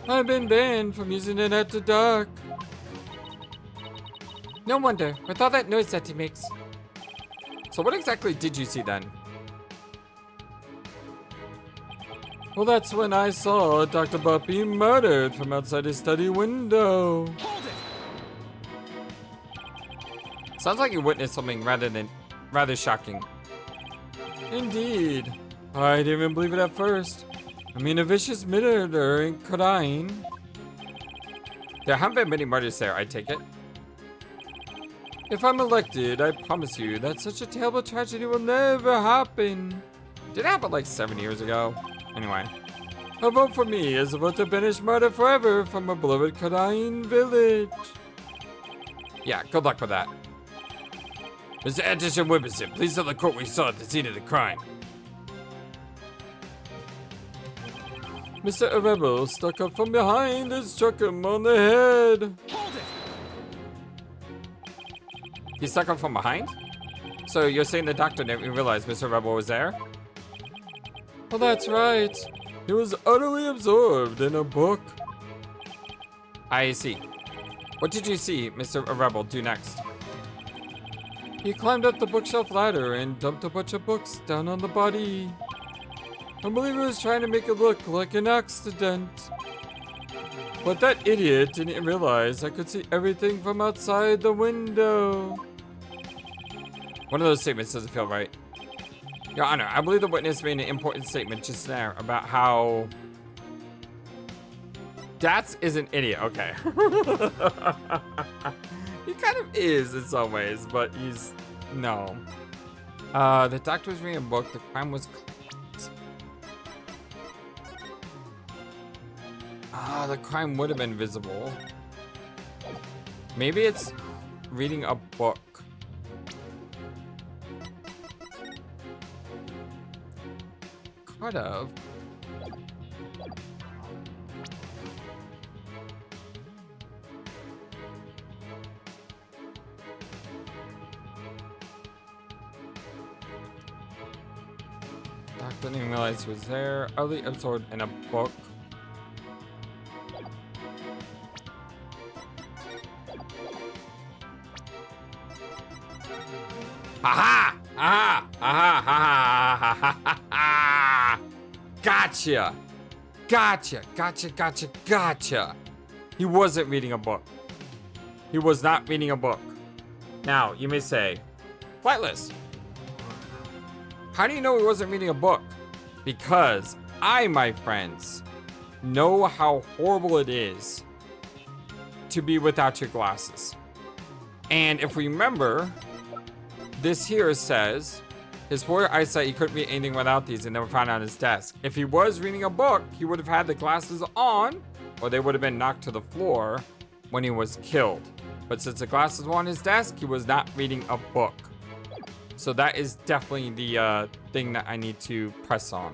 I've been banned from using it after dark. No wonder, with all that noise that he makes. So what exactly did you see then? Well, that's when I saw Dr. Butt being murdered from outside his study window. Hold it! Sounds like you witnessed something rather shocking. Indeed. I didn't even believe it at first. I mean, a vicious murder in Khura'in. There haven't been many murders there, I take it. If I'm elected, I promise you that such a terrible tragedy will never happen. Did it happen like 7 years ago? Anyway. A vote for me is a vote to banish murder forever from our beloved Khura'in village. Yeah, good luck with that. Mr. Anderson Wibberson, please tell the court what you saw at the scene of the crime. Mr. Rebel stuck up from behind and struck him on the head. Hold it! He stuck up from behind? So you're saying the doctor didn't even realize Mr. Rebel was there? Well, that's right. He was utterly absorbed in a book. I see. What did you see Mr. Rebel do next? He climbed up the bookshelf ladder and dumped a bunch of books down on the body. I believe he was trying to make it look like an accident. But that idiot didn't realize I could see everything from outside the window. One of those statements doesn't feel right. Your Honor, I believe the witness made an important statement just there about how Datz is an idiot. Okay. He kind of is in some ways, but he's no. The doctor was reading a book. The crime was. The crime would have been visible. Maybe it's reading a book. Kind of. Doctor didn't even realize he was there. Utterly absorbed in a book. Aha! Aha! Aha! Aha! Ha! Ha! Gotcha! Gotcha! Gotcha! Gotcha! Gotcha! He wasn't reading a book. He was not reading a book. Now, you may say, Flightless, how do you know he wasn't reading a book? Because I, my friends, know how horrible it is to be without your glasses. And if we remember, this here says, his poor eyesight, he couldn't read anything without these and never found it on his desk. If he was reading a book, he would have had the glasses on, or they would have been knocked to the floor when he was killed. But since the glasses were on his desk, he was not reading a book. So that is definitely the thing that I need to press on.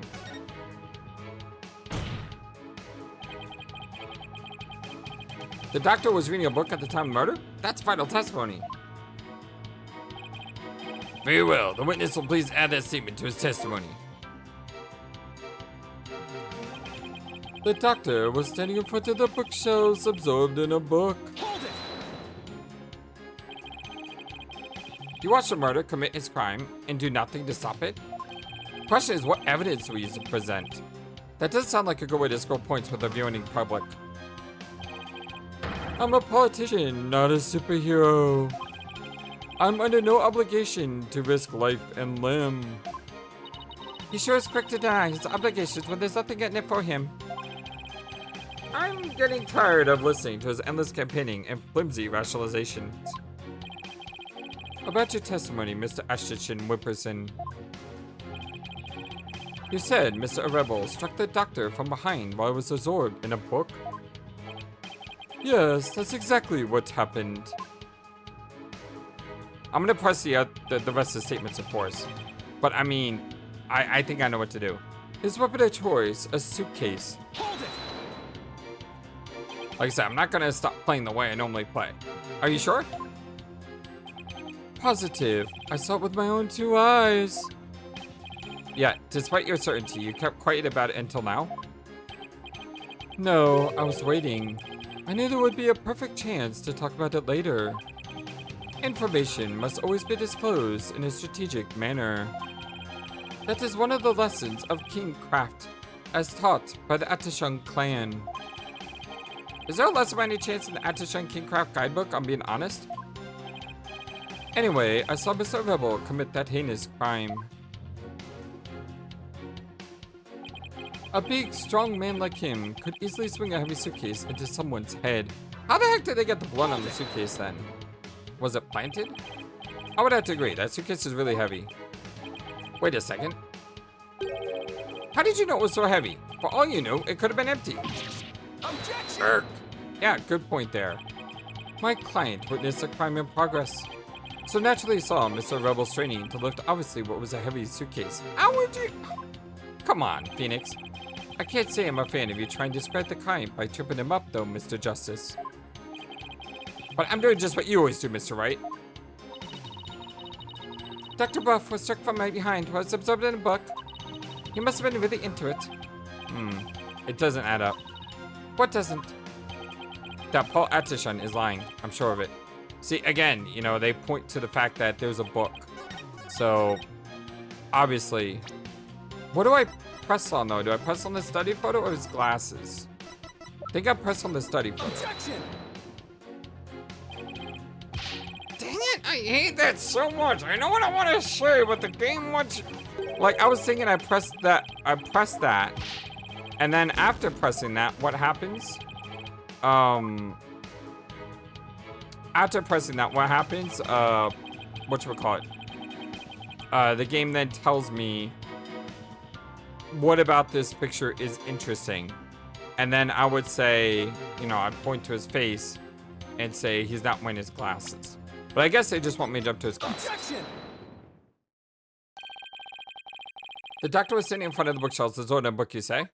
The doctor was reading a book at the time of murder? That's vital testimony. Very well. The witness will please add that statement to his testimony. The doctor was standing in front of the bookshelves, absorbed in a book. Hold it! You watched the murder commit his crime and do nothing to stop it? Question is, what evidence do we use to present? That does sound like a good way to score points with the viewing public. I'm a politician, not a superhero. I'm under no obligation to risk life and limb. He sure is quick to deny his obligations when there's nothing in it for him. I'm getting tired of listening to his endless campaigning and flimsy rationalizations. About your testimony, Mr. Ashton Whipperson. You said Mr. Rebel struck the doctor from behind while he was absorbed in a book? Yes, that's exactly what happened. I'm gonna press the rest of the statements, of course. But I mean, I think I know what to do. His weapon of choice, a suitcase. Hold it! Like I said, I'm not gonna stop playing the way I normally play. Are you sure? Positive. I saw it with my own 2 eyes. Yeah, despite your certainty, you kept quiet about it until now? No, I was waiting. I knew there would be a perfect chance to talk about it later. Information must always be disclosed in a strategic manner. That is one of the lessons of Kingcraft, as taught by the Atashun clan. Is there a lesson by any chance in the Atashun Kingcraft guidebook, I'm being honest? Anyway, I saw Mr. Rebel commit that heinous crime. A big, strong man like him could easily swing a heavy suitcase into someone's head. How the heck did they get the blood on the suitcase then? Was it planted? I would have to agree, that suitcase is really heavy. Wait a second. How did you know it was so heavy? For all you know, it could have been empty. Objection! Yeah, good point there. My client witnessed a crime in progress, so naturally saw Mr. Rebel straining to lift obviously what was a heavy suitcase. How would you? Come on, Phoenix. I can't say I'm a fan of you trying to discredit the crime by tripping him up though, Mr. Justice. But I'm doing just what you always do, Mr. Wright. Dr. Buff was struck from right behind while I was absorbed in a book. He must have been really into it. It doesn't add up. What doesn't? That Paul Atishun is lying. I'm sure of it. See, again, you know, they point to the fact that there's a book. So, obviously. What do I press on, though? Do I press on the study photo or his glasses? I think I press on the study photo. Objection! Dang it, I hate that so much. I know what I want to say, but the game wants... Like, I was thinking I pressed that, and then after pressing that, what happens? After pressing that, what happens? Whatchamacallit? The game then tells me what about this picture is interesting. And then I would say, you know, I'd point to his face and say he's not wearing his glasses. But I guess they just want me to jump to his glasses. Objection! The doctor was sitting in front of the bookshelves, absorbed in a book, you say?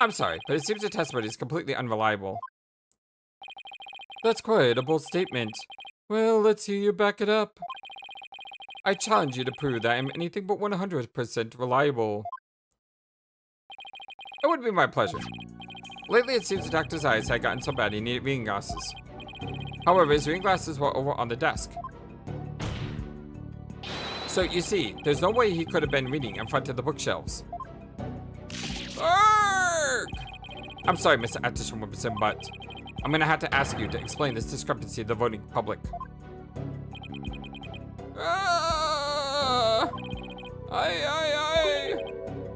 I'm sorry, but it seems the testimony is completely unreliable. That's quite a bold statement. Well, let's hear you back it up. I challenge you to prove that I'm anything but 100% reliable. It would be my pleasure. Lately, it seems the doctor's eyes had gotten so bad he needed reading glasses. However, his reading glasses were over on the desk. So, you see, there's no way he could have been reading in front of the bookshelves. Arrgh! I'm sorry, Mr. Atishun Whipperson, but I'm gonna have to ask you to explain this discrepancy to the voting public.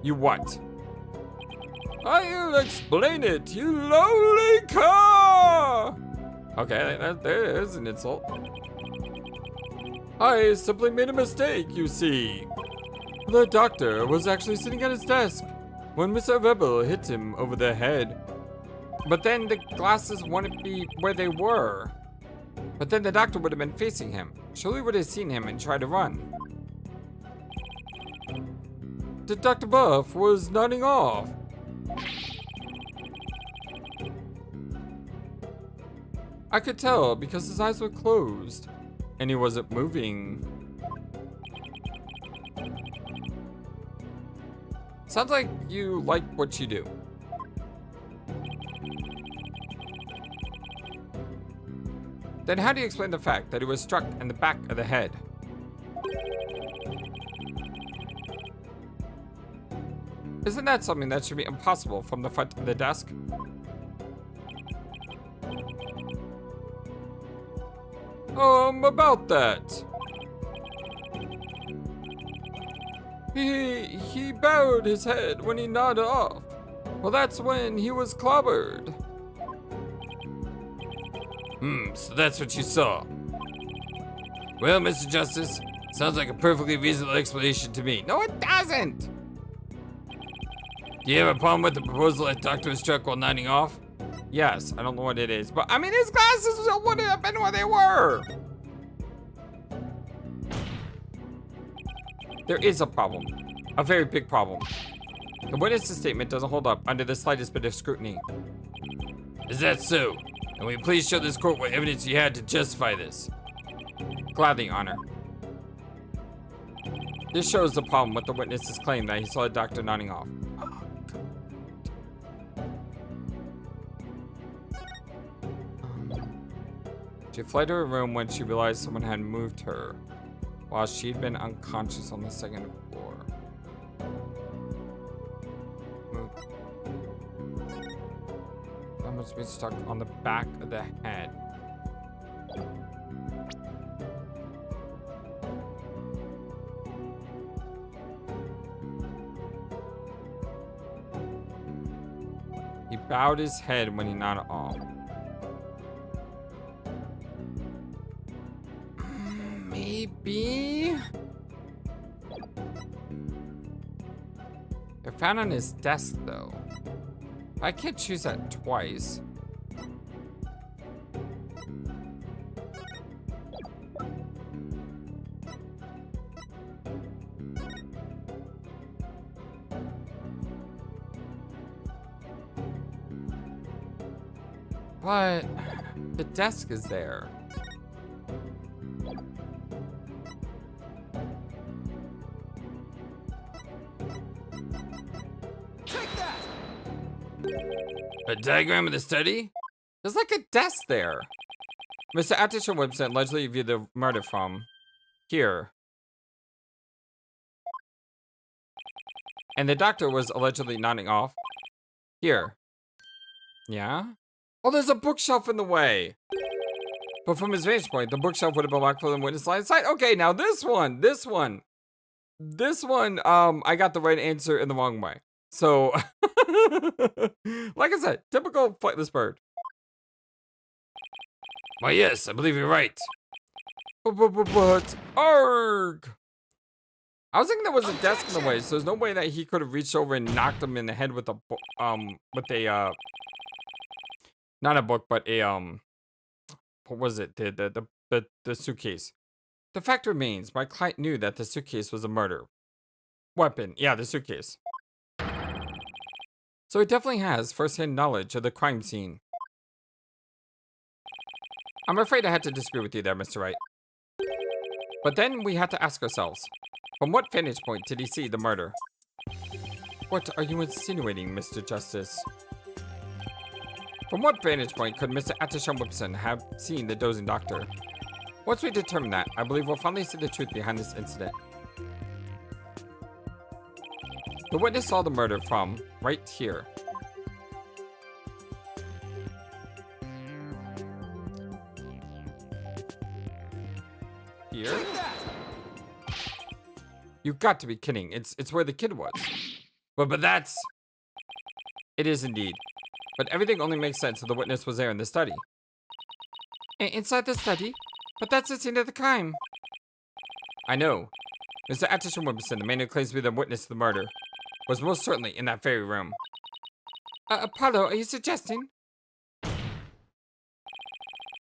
You what? I'll explain it, you lowly car! Okay, there's an insult. I simply made a mistake, you see. The doctor was actually sitting at his desk when Mr. Rebel hit him over the head. But then the glasses wouldn't be where they were. But then the doctor would have been facing him. Surely would have seen him and tried to run. The Dr. Buff was nodding off. I could tell because his eyes were closed and he wasn't moving. Sounds like you like what you do. Then how do you explain the fact that he was struck in the back of the head? Isn't that something that should be impossible from the front of the desk? About that. He bowed his head when he nodded off. Well, that's when he was clobbered. So that's what you saw. Well, Mr. Justice, sounds like a perfectly reasonable explanation to me. No, it doesn't. Do you have a problem with the proposal that Doctor was struck while nodding off? Yes, I don't know what it is, but I mean, his glasses wouldn't have been where they were. There is a problem. A very big problem. The witness's statement doesn't hold up under the slightest bit of scrutiny. Is that so? And will you please show this court what evidence you had to justify this? Gladly, Honor. This shows the problem with the witness's claim that he saw a doctor nodding off. She fled to her room when she realized someone had moved her, while she'd been unconscious on the second floor. That must be stuck on the back of the head. He bowed his head when he nodded off. Maybe? They're found on his desk, though. I can't choose that twice. But the desk is there. A diagram of the study? There's like a desk there. Mr. Attishan Webster allegedly viewed the murder from here. And the doctor was allegedly nodding off here. Yeah? Oh, there's a bookshelf in the way. But from his vantage point, the bookshelf would have been locked for the witness line of sight. Okay, now this one, I got the right answer in the wrong way. So, like I said, typical FlightlessBird. Why, yes, I believe you're right. But, arg! I was thinking there was a desk in the way, so there's no way that he could have reached over and knocked him in the head with a, not a book, but a, what was it? The suitcase. The fact remains, my client knew that the suitcase was a murder weapon. Yeah, the suitcase. So he definitely has first-hand knowledge of the crime scene. I'm afraid I had to disagree with you there, Mr. Wright. But then we have to ask ourselves, from what vantage point did he see the murder? What are you insinuating, Mr. Justice? From what vantage point could Mr. Attishan Whipson have seen the dozing doctor? Once we determine that, I believe we'll finally see the truth behind this incident. The witness saw the murder from right here. Here? You've got to be kidding. It's where the kid was. But that's... It is indeed. But everything only makes sense if the witness was there in the study. Inside the study? But that's the scene of the crime. I know. Mr. Attishan Wimbledon, the man who claims to be the witness to the murder, was most certainly in that very room. Apollo, are you suggesting?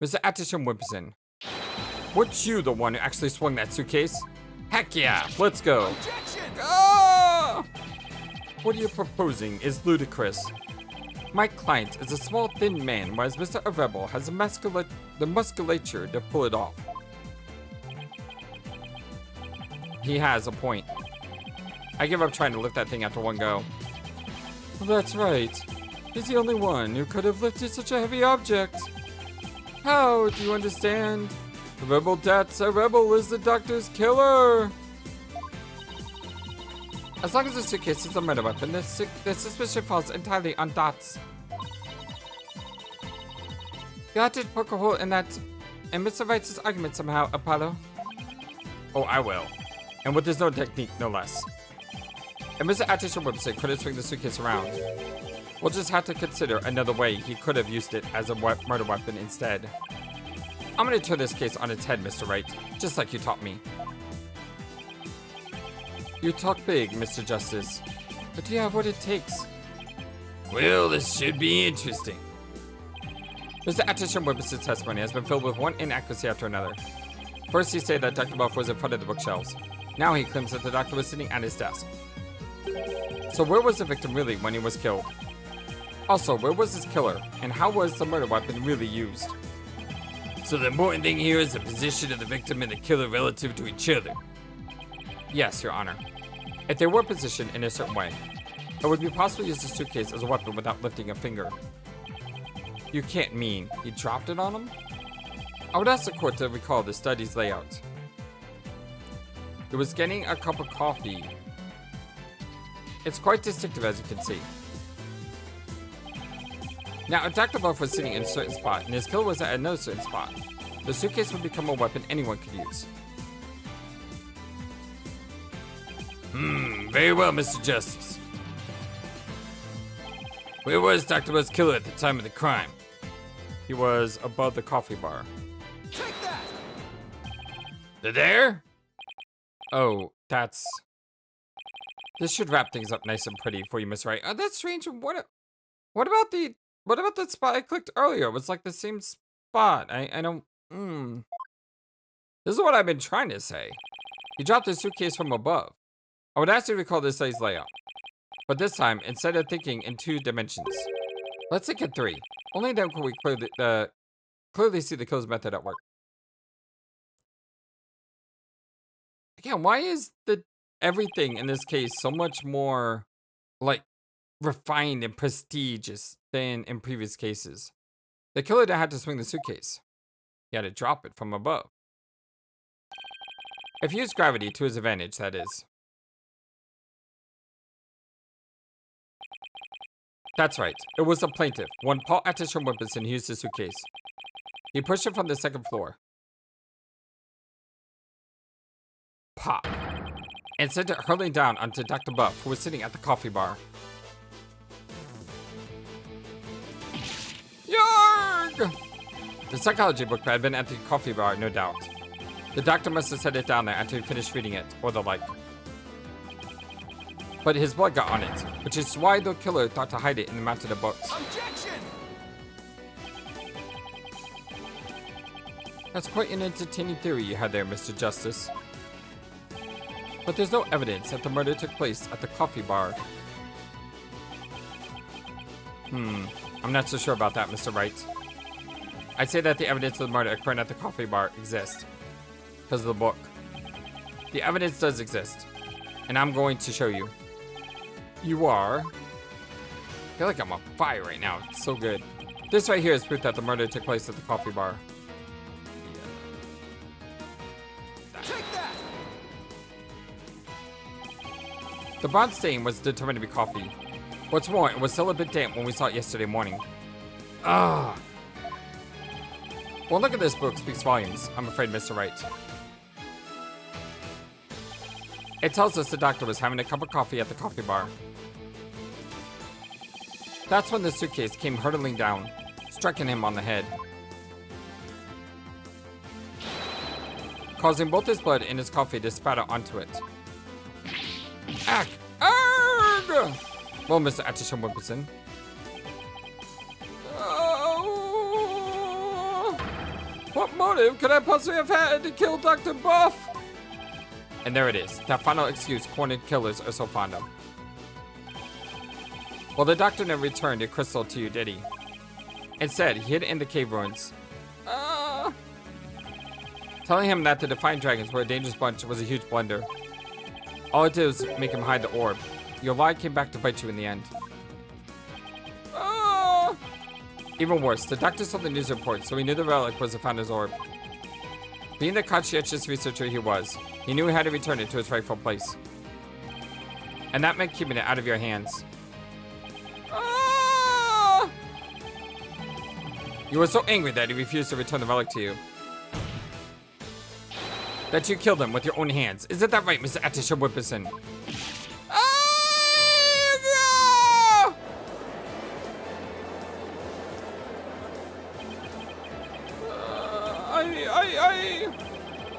Mr. Attishan Wimbledon, weren't you the one who actually swung that suitcase? Heck yeah, let's go. Objections! Ah! What you're proposing is ludicrous. My client is a small, thin man, whereas Mr. Rebel has the musculature to pull it off. He has a point. I give up trying to lift that thing after one go. Well, that's right. He's the only one who could have lifted such a heavy object. How do you understand? The Rebel Datz, a rebel is the doctor's killer. As long as the suitcase is a murder weapon, the suspicion falls entirely on Datz. You have to poke a hole in that and Mr. Wright's argument somehow, Apollo. Oh, I will. And with his own technique, no less. And Mr. Atchison Webster couldn't swing the suitcase around. We'll just have to consider another way he could have used it as a murder weapon instead. I'm gonna turn this case on its head, Mr. Wright, just like you taught me. You talk big, Mr. Justice, but do you have what it takes? Well, this should be interesting. Mr. Atchison Webster's testimony has been filled with one inaccuracy after another. First, he said that Dr. Buff was in front of the bookshelves. Now he claims that the doctor was sitting at his desk. So where was the victim really when he was killed? Also, where was his killer, and how was the murder weapon really used? So the important thing here is the position of the victim and the killer relative to each other. Yes, Your Honor. If they were positioned in a certain way, it would be possible to use the suitcase as a weapon without lifting a finger. You can't mean he dropped it on him? I would ask the court to recall the study's layout. He was getting a cup of coffee. It's quite distinctive, as you can see. Now, if Dr. Buff was sitting in a certain spot and his killer was at another certain spot, the suitcase would become a weapon anyone could use. Very well, Mr. Justice. Where was Dr. Buff's killer at the time of the crime? He was above the coffee bar. Take that! They're there? Oh, that's... This should wrap things up nice and pretty for you, Miss Wright. Oh, that's strange. What about the spot I clicked earlier? It was like the same spot. I don't... This is what I've been trying to say. He dropped the suitcase from above. I would ask you to recall this study's layout. But this time, instead of thinking in 2 dimensions, let's think in 3. Only then can we clearly see the killer's method at work. Again, why is everything in this case so much more, like, refined and prestigious than in previous cases? The killer had to swing the suitcase. He had to drop it from above. If he used gravity to his advantage, that is. That's right. It was the plaintiff, one Paul Atchison Wimpinson, who used the suitcase. He pushed it from the 2nd floor. Pop. And sent it hurtling down onto Dr. Buff, who was sitting at the coffee bar. Yarg! The psychology book had been at the coffee bar, no doubt. The doctor must have set it down there until he finished reading it, or the like. But his blood got on it, which is why the killer thought to hide it in the mountain of books. Objection! That's quite an entertaining theory you had there, Mr. Justice. But there's no evidence that the murder took place at the coffee bar. I'm not so sure about that, Mr. Wright. I'd say that the evidence of the murder occurring at the coffee bar exists. Because of the book. The evidence does exist. And I'm going to show you. You are... I feel like I'm on fire right now. It's so good. This right here is proof that the murder took place at the coffee bar. Take that! The bronze stain was determined to be coffee. What's more, it was still a bit damp when we saw it yesterday morning. Well, look at this book speaks volumes, I'm afraid, Mr. Wright. It tells us the doctor was having a cup of coffee at the coffee bar. That's when the suitcase came hurtling down, striking him on the head, causing both his blood and his coffee to spatter onto it. Ack! Arg! Well, Mr. Atchison Wimpinson. What motive could I possibly have had to kill Dr. Buff? And there it is, that final excuse cornered killers are so fond of. Well, the doctor never returned a crystal to you, did he? Instead, he hid in the cave ruins. Telling him that the Defiant Dragons were a dangerous bunch was a huge blunder. All it did was make him hide the orb. Your lie came back to bite you in the end. Even worse, the doctor saw the news report, so he knew the relic was the founder's orb. Being the conscientious researcher he was, he knew he had to return it to its rightful place. And that meant keeping it out of your hands. Ah! You were so angry that he refused to return the relic to you. That you killed him with your own hands. Isn't that right, Mr. Atisha Whipperson? Ah!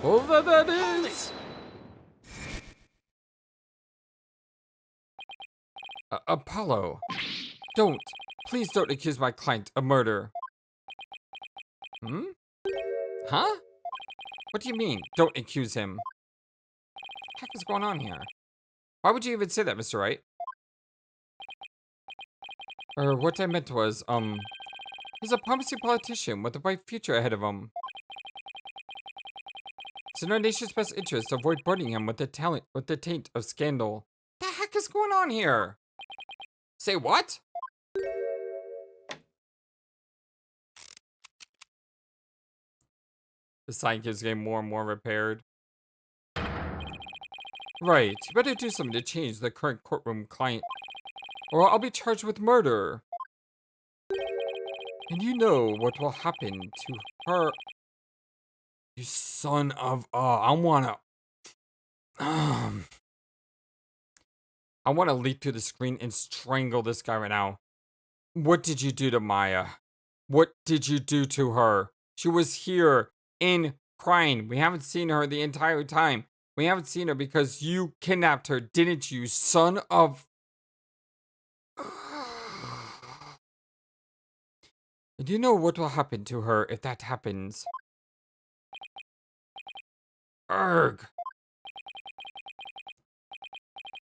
All that is. Apollo, please don't accuse my client of murder. Huh? What do you mean, don't accuse him? What the heck is going on here? Why would you even say that, Mr. Wright? What I meant was, he's a promising politician with a bright future ahead of him. It's in our nation's best interest to avoid burdening him with the taint of scandal. What the heck is going on here? Say what? The sign keeps getting more and more repaired. Right, you better do something to change the current courtroom client, or I'll be charged with murder. And you know what will happen to her. You son of I wanna leap through the screen and strangle this guy right now. What did you do to Maya? What did you do to her? She was here in crying. We haven't seen her the entire time. We haven't seen her because you kidnapped her, didn't you, son of... And you know what will happen to her if that happens? Urgh.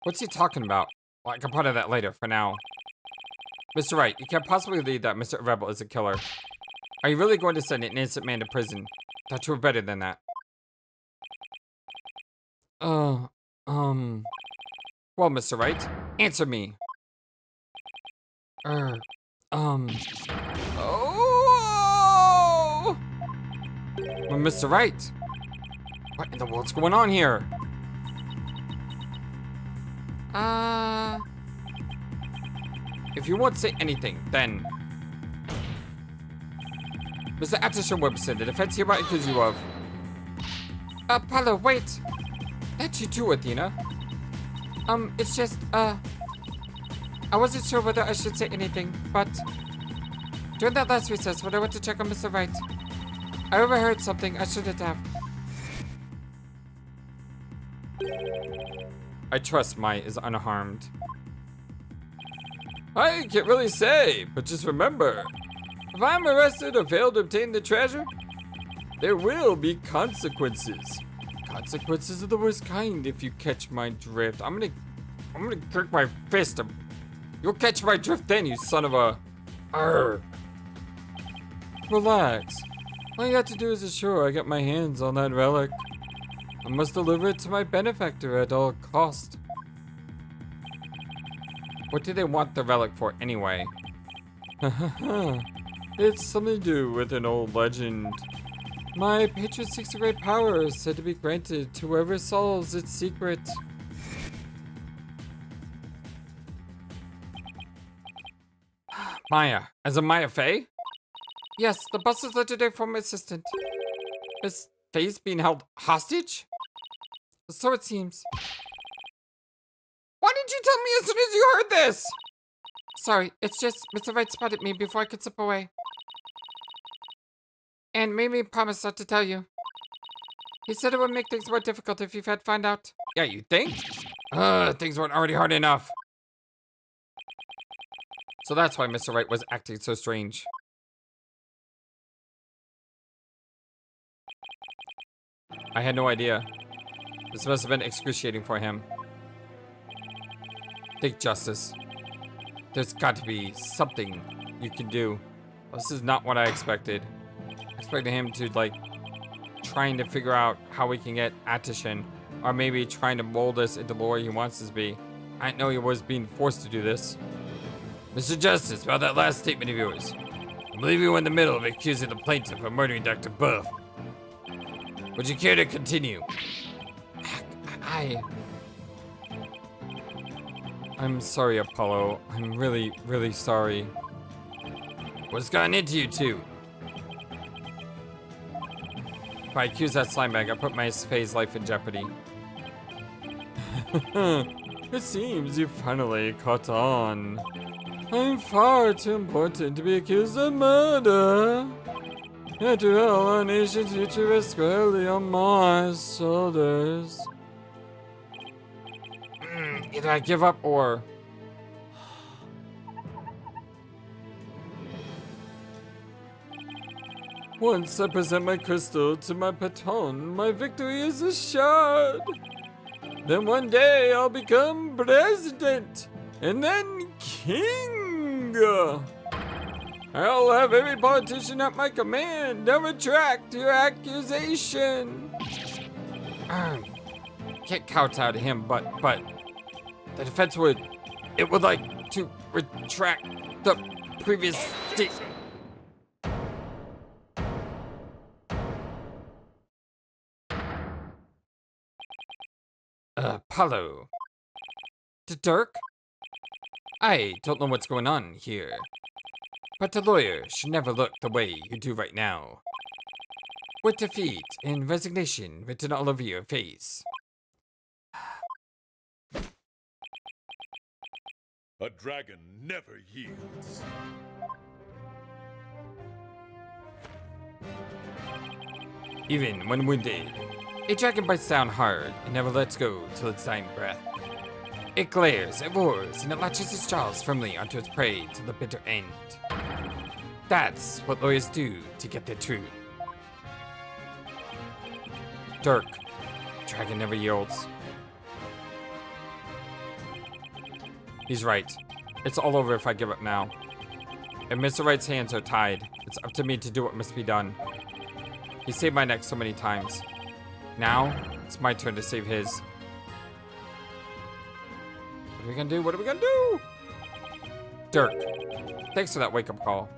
What's he talking about? Well, I can put that later for now. Mr. Wright, you can't possibly believe that Mr. Rebel is a killer. Are you really going to send an innocent man to prison? Thought you were better than that. Well, Mr. Wright, answer me. Oh! Well, Mr. Wright, what in the world's going on here? If you won't say anything, then... Mr. Atterson Webster, the defense hereby accuses you of... Apollo, wait! That's you too, Athena. It's just, I wasn't sure whether I should say anything, but... During that last recess, when I went to check on Mr. Wright, I overheard something I shouldn't have. I trust Maya is unharmed. I can't really say, but just remember, if I'm arrested or fail to obtain the treasure, there will be consequences. Consequences of the worst kind, if you catch my drift. I'm gonna kick my fist. You'll catch my drift then, you son of a... Arr. Relax. All you have to do is ensure I get my hands on that relic. I must deliver it to my benefactor at all cost. What do they want the relic for anyway? It's something to do with an old legend. My patron seeks a great power said to be granted to whoever solves its secret. Maya, as a Maya Fey? Yes, the boss's legendary former assistant. Is Fey's being held hostage? So it seems. Why didn't you tell me as soon as you heard this? Sorry, it's just Mr. Wright spotted me before I could slip away. And made me promise not to tell you. He said it would make things more difficult if you had found out. Yeah, you think? Things weren't already hard enough. So that's why Mr. Wright was acting so strange. I had no idea. This must have been excruciating for him. Think justice. There's got to be something you can do. This is not what I expected. I expected him to, like, trying to figure out how we can get Atishin, or maybe trying to mold us into the lore he wants us to be. I didn't know he was being forced to do this. Mr. Justice, about that last statement of yours. I believe you were in the middle of accusing the plaintiff of murdering Dr. Buff. Would you care to continue? I'm sorry, Apollo. I'm really, really sorry. What's gotten into you two? If I accuse that slime bag, I put my Fey's life in jeopardy. It seems you finally caught on. I'm far too important to be accused of murder. After all, our nation's future rests squarely on my shoulders. Either I give up or... Once I present my crystal to my patron, my victory is assured. Then one day I'll become president, and then king. I'll have every politician at my command. Now retract your accusation. Can't kowtow to him, but the defense would like to retract the previous statement. Apollo. Dhurke? I don't know what's going on here, but the lawyer should never look the way you do right now, with defeat and resignation written all over your face. A dragon never yields. Even when wounded, a dragon bites down hard and never lets go till its dying breath. It glares, it roars, and it latches its jaws firmly onto its prey to the bitter end. That's what lawyers do to get their truth. Dhurke, dragon never yields. He's right. It's all over if I give up now. And Mr. Wright's hands are tied. It's up to me to do what must be done. He saved my neck so many times. Now, it's my turn to save his. What are we gonna do? What are we gonna do? Dhurke, thanks for that wake-up call.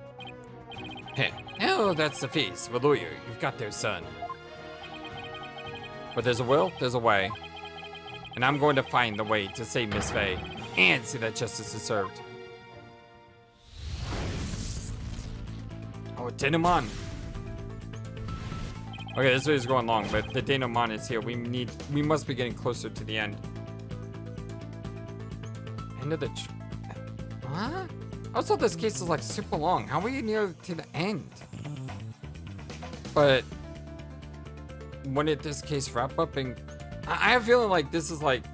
Heh, now that's the face of a lawyer you've got there, son. But there's a will, there's a way. And I'm going to find the way to save Miss Fey and see that justice is served. Oh, Denouement. Okay, this video's going long, but the Denouement is here. We must be getting closer to the end. End of the... What? I thought this case is like super long. How are we near to the end? But when did this case wrap up? And I have a feeling like this is like...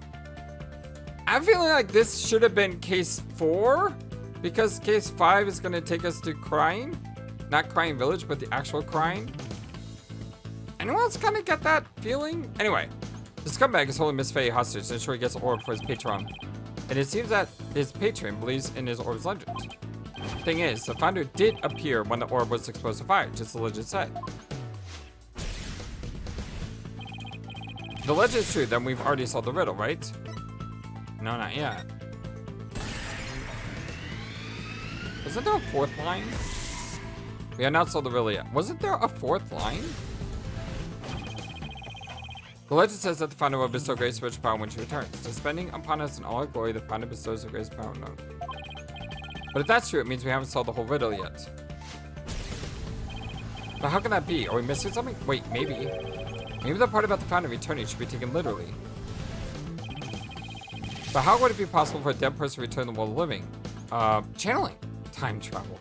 I'm feeling like this should have been case 4, because case 5 is going to take us to Khura'in. Not Khura'in Village, but the actual Khura'in. Anyone else kind of get that feeling? Anyway, the scumbag is holding Miss Fey hostage to ensure he gets an orb for his patron. And it seems that his patron believes in his orb's legend. Thing is, the founder did appear when the orb was exposed to fire, just the legend said. The legend is true, then we've already solved the riddle, right? No, not yet. Isn't there a 4th line? We have not solved the riddle yet. Wasn't there a 4th line? The legend says that the founder will bestow grace, rich power when she returns. Depending upon us in all our glory, the founder bestows the grace, power, no. But if that's true, it means we haven't solved the whole riddle yet. But how can that be? Are we missing something? Wait, maybe. Maybe the part about the founder returning should be taken literally. But how would it be possible for a dead person to return to the world of living? Channeling. Time travel.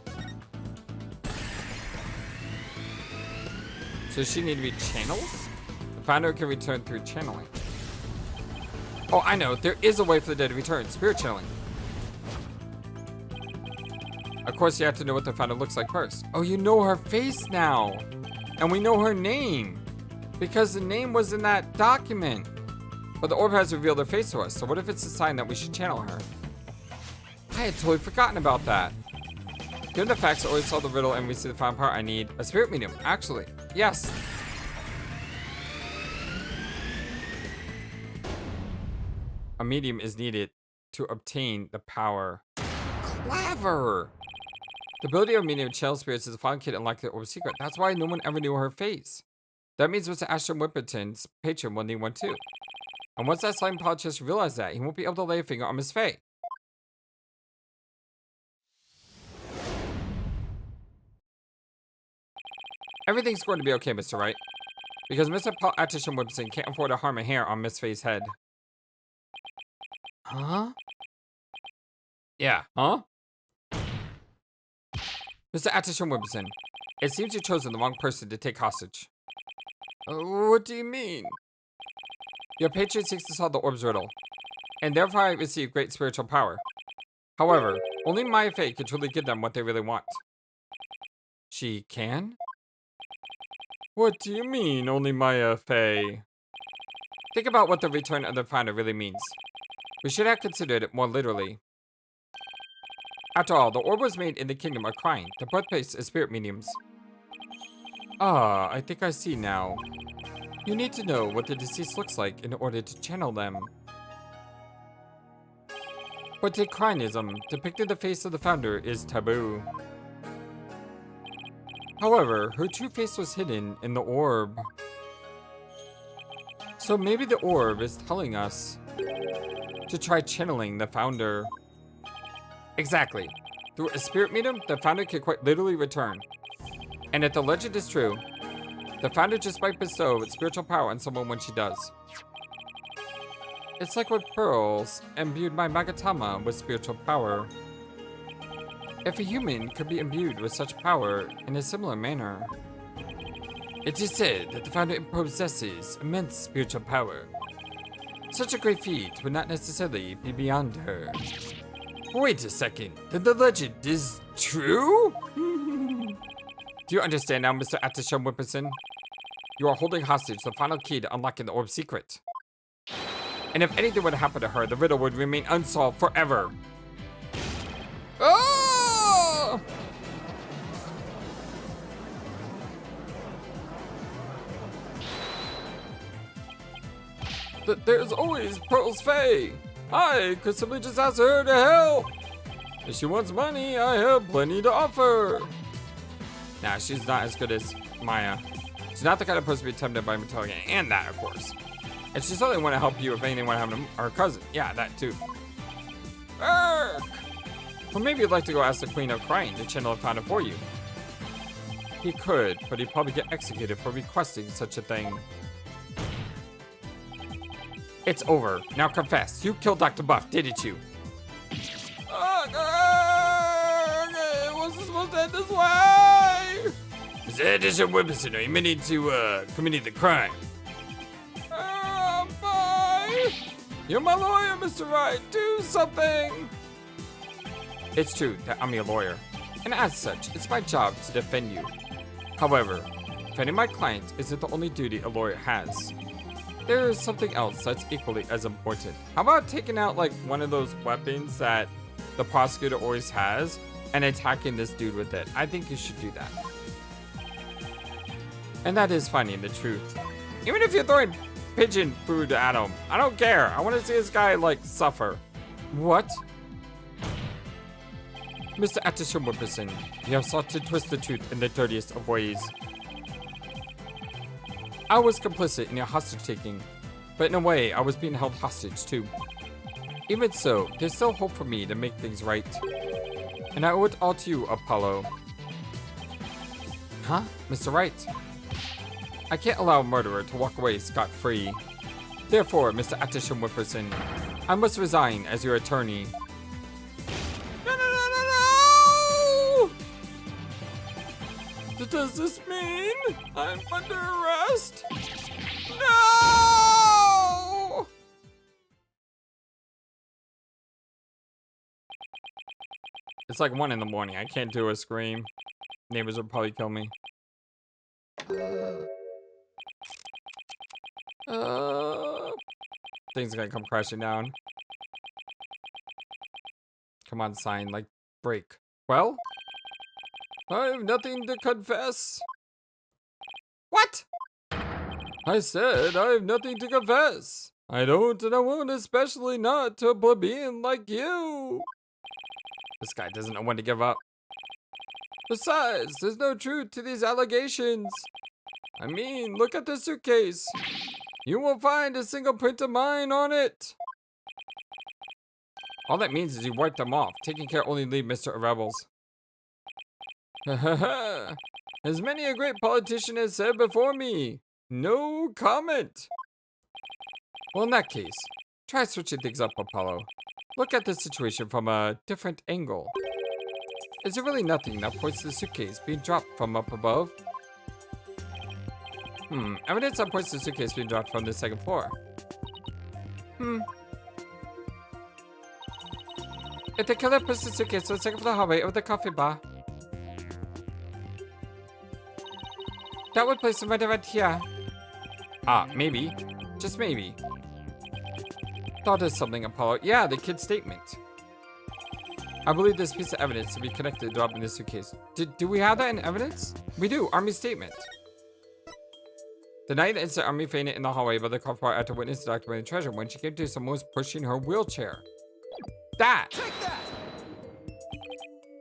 So does she need to be channeled? The founder can return through channeling. Oh, I know. There is a way for the dead to return. Spirit channeling. Of course, you have to know what the founder looks like first. Oh, you know her face now. And we know her name. Because the name was in that document. But the orb has revealed her face to us. So what if it's a sign that we should channel her? I had totally forgotten about that. Given the facts, I always solve the riddle and we see the final part, I need a spirit medium. Actually, yes. A medium is needed to obtain the power. Clever! The ability of a medium to channel spirits is a final kid unlike the orb secret. That's why no one ever knew her face. That means Mr. Ashton Whipperton's patron will need one too. And once that slime politician realizes that, he won't be able to lay a finger on Miss Fey. Everything's going to be okay, Mr. Wright. Because Mr. Attention Whipson can't afford to harm a hair on Miss Fey's head. Huh? Yeah, huh? Mr. Attention Whipson, it seems you've chosen the wrong person to take hostage. What do you mean? Your patron seeks to solve the orb's riddle, and thereby receive great spiritual power. However, only Maya Fey can truly give them what they really want. She can? What do you mean, only Maya Fey? Think about what the return of the founder really means. We should have considered it more literally. After all, the orb was made in the kingdom of Khura'in, the birthplace of spirit mediums. Ah, I think I see now. You need to know what the deceased looks like in order to channel them. But take Khura'ism, depicting the face of the founder is taboo. However, her true face was hidden in the orb. So maybe the orb is telling us to try channeling the founder. Exactly. Through a spirit medium, the founder can quite literally return. And if the legend is true, the founder just might bestow its spiritual power on someone when she does. It's like when Pearls imbued my Magatama with spiritual power. If a human could be imbued with such power in a similar manner, it is said that the founder possesses immense spiritual power. Such a great feat would not necessarily be beyond her. Wait a second, then the legend is true? Do you understand now, Mr. Attention Whipperson? You are holding hostage the final key to unlocking the orb's secret. And if anything would happen to her, the riddle would remain unsolved forever. Oh! There's always Pearl's Fey. I could simply just ask her to help. If she wants money, I have plenty to offer. Nah, she's not as good as Maya. She's not the kind of person to be tempted by Metallica, and that, of course. And she's only want to help you if anything would happen to her cousin. Yeah, that too. Well, maybe you'd like to go ask the Queen of Khura'in to channel a founder for you. He could, but he'd probably get executed for requesting such a thing. It's over. Now confess. You killed Dr. Buff, didn't you? Okay, wasn't supposed to end this way. Mr. Attention Whipperson, are you meaning to committing the crime? Bye. You're my lawyer, Mr. Wright. Do something. It's true that I'm your lawyer, and as such, it's my job to defend you. However, defending my client isn't the only duty a lawyer has. There is something else that's equally as important. How about taking out like one of those weapons that the prosecutor always has and attacking this dude with it? I think you should do that. And that is finding the truth. Even if you're throwing pigeon food at him, I don't care. I want to see this guy like suffer. What? Mr. Attention Whipperson, you have sought to twist the truth in the dirtiest of ways. I was complicit in your hostage taking, but in a way, I was being held hostage too. Even so, there's still hope for me to make things right. And I owe it all to you, Apollo. Huh? Mr. Wright? I can't allow a murderer to walk away scot-free. Therefore, Mr. Attention Whipperson, I must resign as your attorney. No! Does this mean I'm under arrest? No! It's like 1 in the morning. I can't do a scream. Neighbors would probably kill me. Things are gonna come crashing down. Come on, sign, like, break. Well? I have nothing to confess. What? I said I have nothing to confess. I don't and I won't, especially not to a plebeian like you. This guy doesn't know when to give up. Besides, there's no truth to these allegations. I mean, look at this suitcase. You won't find a single print of mine on it. All that means is you wiped them off. Taking care only leave Mr. Rebels. As many a great politician has said before me, no comment. Well, in that case, try switching things up, Apollo. Look at the situation from a different angle. Is there really nothing that points to the suitcase being dropped from up above? Evidence that points to the suitcase being dropped from the second floor. If the killer puts the suitcase on the second floor hallway of the coffee bar, that would place him right around here. Maybe. Just maybe. Thought of something, Apollo. Yeah, the kid's statement. I believe this piece of evidence to be connected to dropping the suitcase. Do we have that in evidence? We do. Armie's statement. The night that the Armie fainted in the hallway by the coffee bar after witnessing the documented treasure, when she came to, someone was pushing her wheelchair. That! Take that!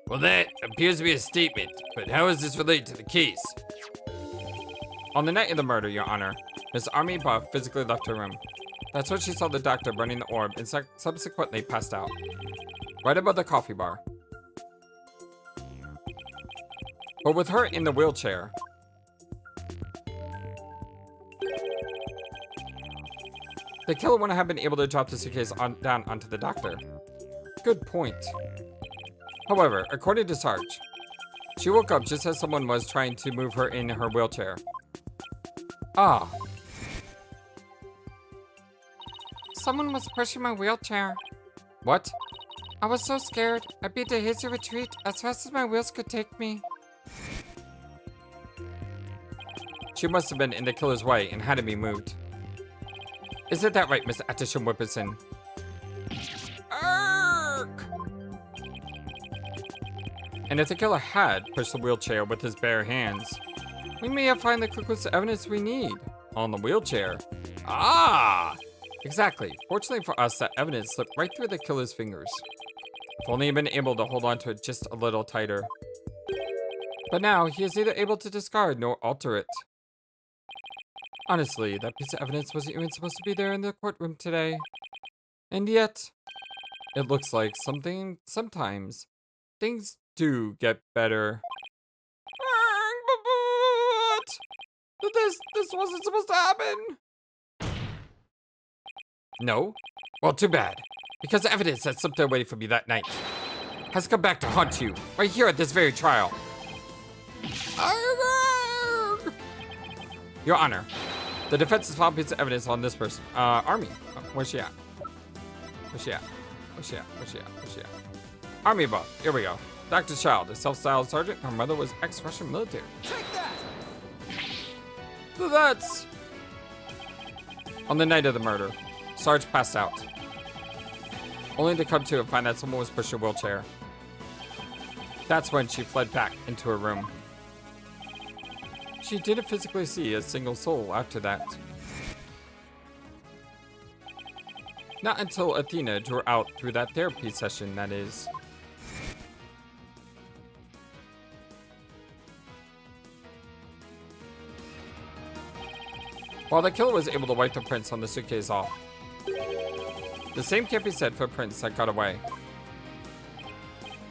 Well, that appears to be a statement, but how does this relate to the case? On the night of the murder, Your Honor, Miss Armie Buff physically left her room. That's when she saw the doctor burning the orb and subsequently passed out. Right above the coffee bar. But with her in the wheelchair, the killer wouldn't have been able to drop the suitcase down onto the doctor. Good point. However, according to Sarge, she woke up just as someone was trying to move her in her wheelchair. Someone was pushing my wheelchair. What? I was so scared, I beat a hasty retreat as fast as my wheels could take me. She must have been in the killer's way and had to be moved. Isn't that right, Mr. Atisham Whipperson? Arrgh! And if the killer had pushed the wheelchair with his bare hands, we may have found the conclusive evidence we need on the wheelchair. Exactly. Fortunately for us, that evidence slipped right through the killer's fingers. If only he'd been able to hold on to it just a little tighter. But now, he is neither able to discard nor alter it. Honestly, that piece of evidence wasn't even supposed to be there in the courtroom today. And yet, it looks like sometimes, things do get better. But this wasn't supposed to happen. No? Well, too bad. Because the evidence that slipped away from you that night has come back to haunt you, right here at this very trial. Your Honor, the defense has found a piece of evidence on this person. Armie. Where's she at? Armie buff. Here we go. Dr. Child, a self-styled sergeant. Her mother was ex-Russian military. Take that! So that's... On the night of the murder, Sarge passed out. Only to come to and find that someone was pushing a wheelchair. That's when she fled back into her room. She didn't physically see a single soul after that. Not until Athena drew her out through that therapy session, that is. While the killer was able to wipe the prints on the suitcase off. The same can't be said for prints that got away.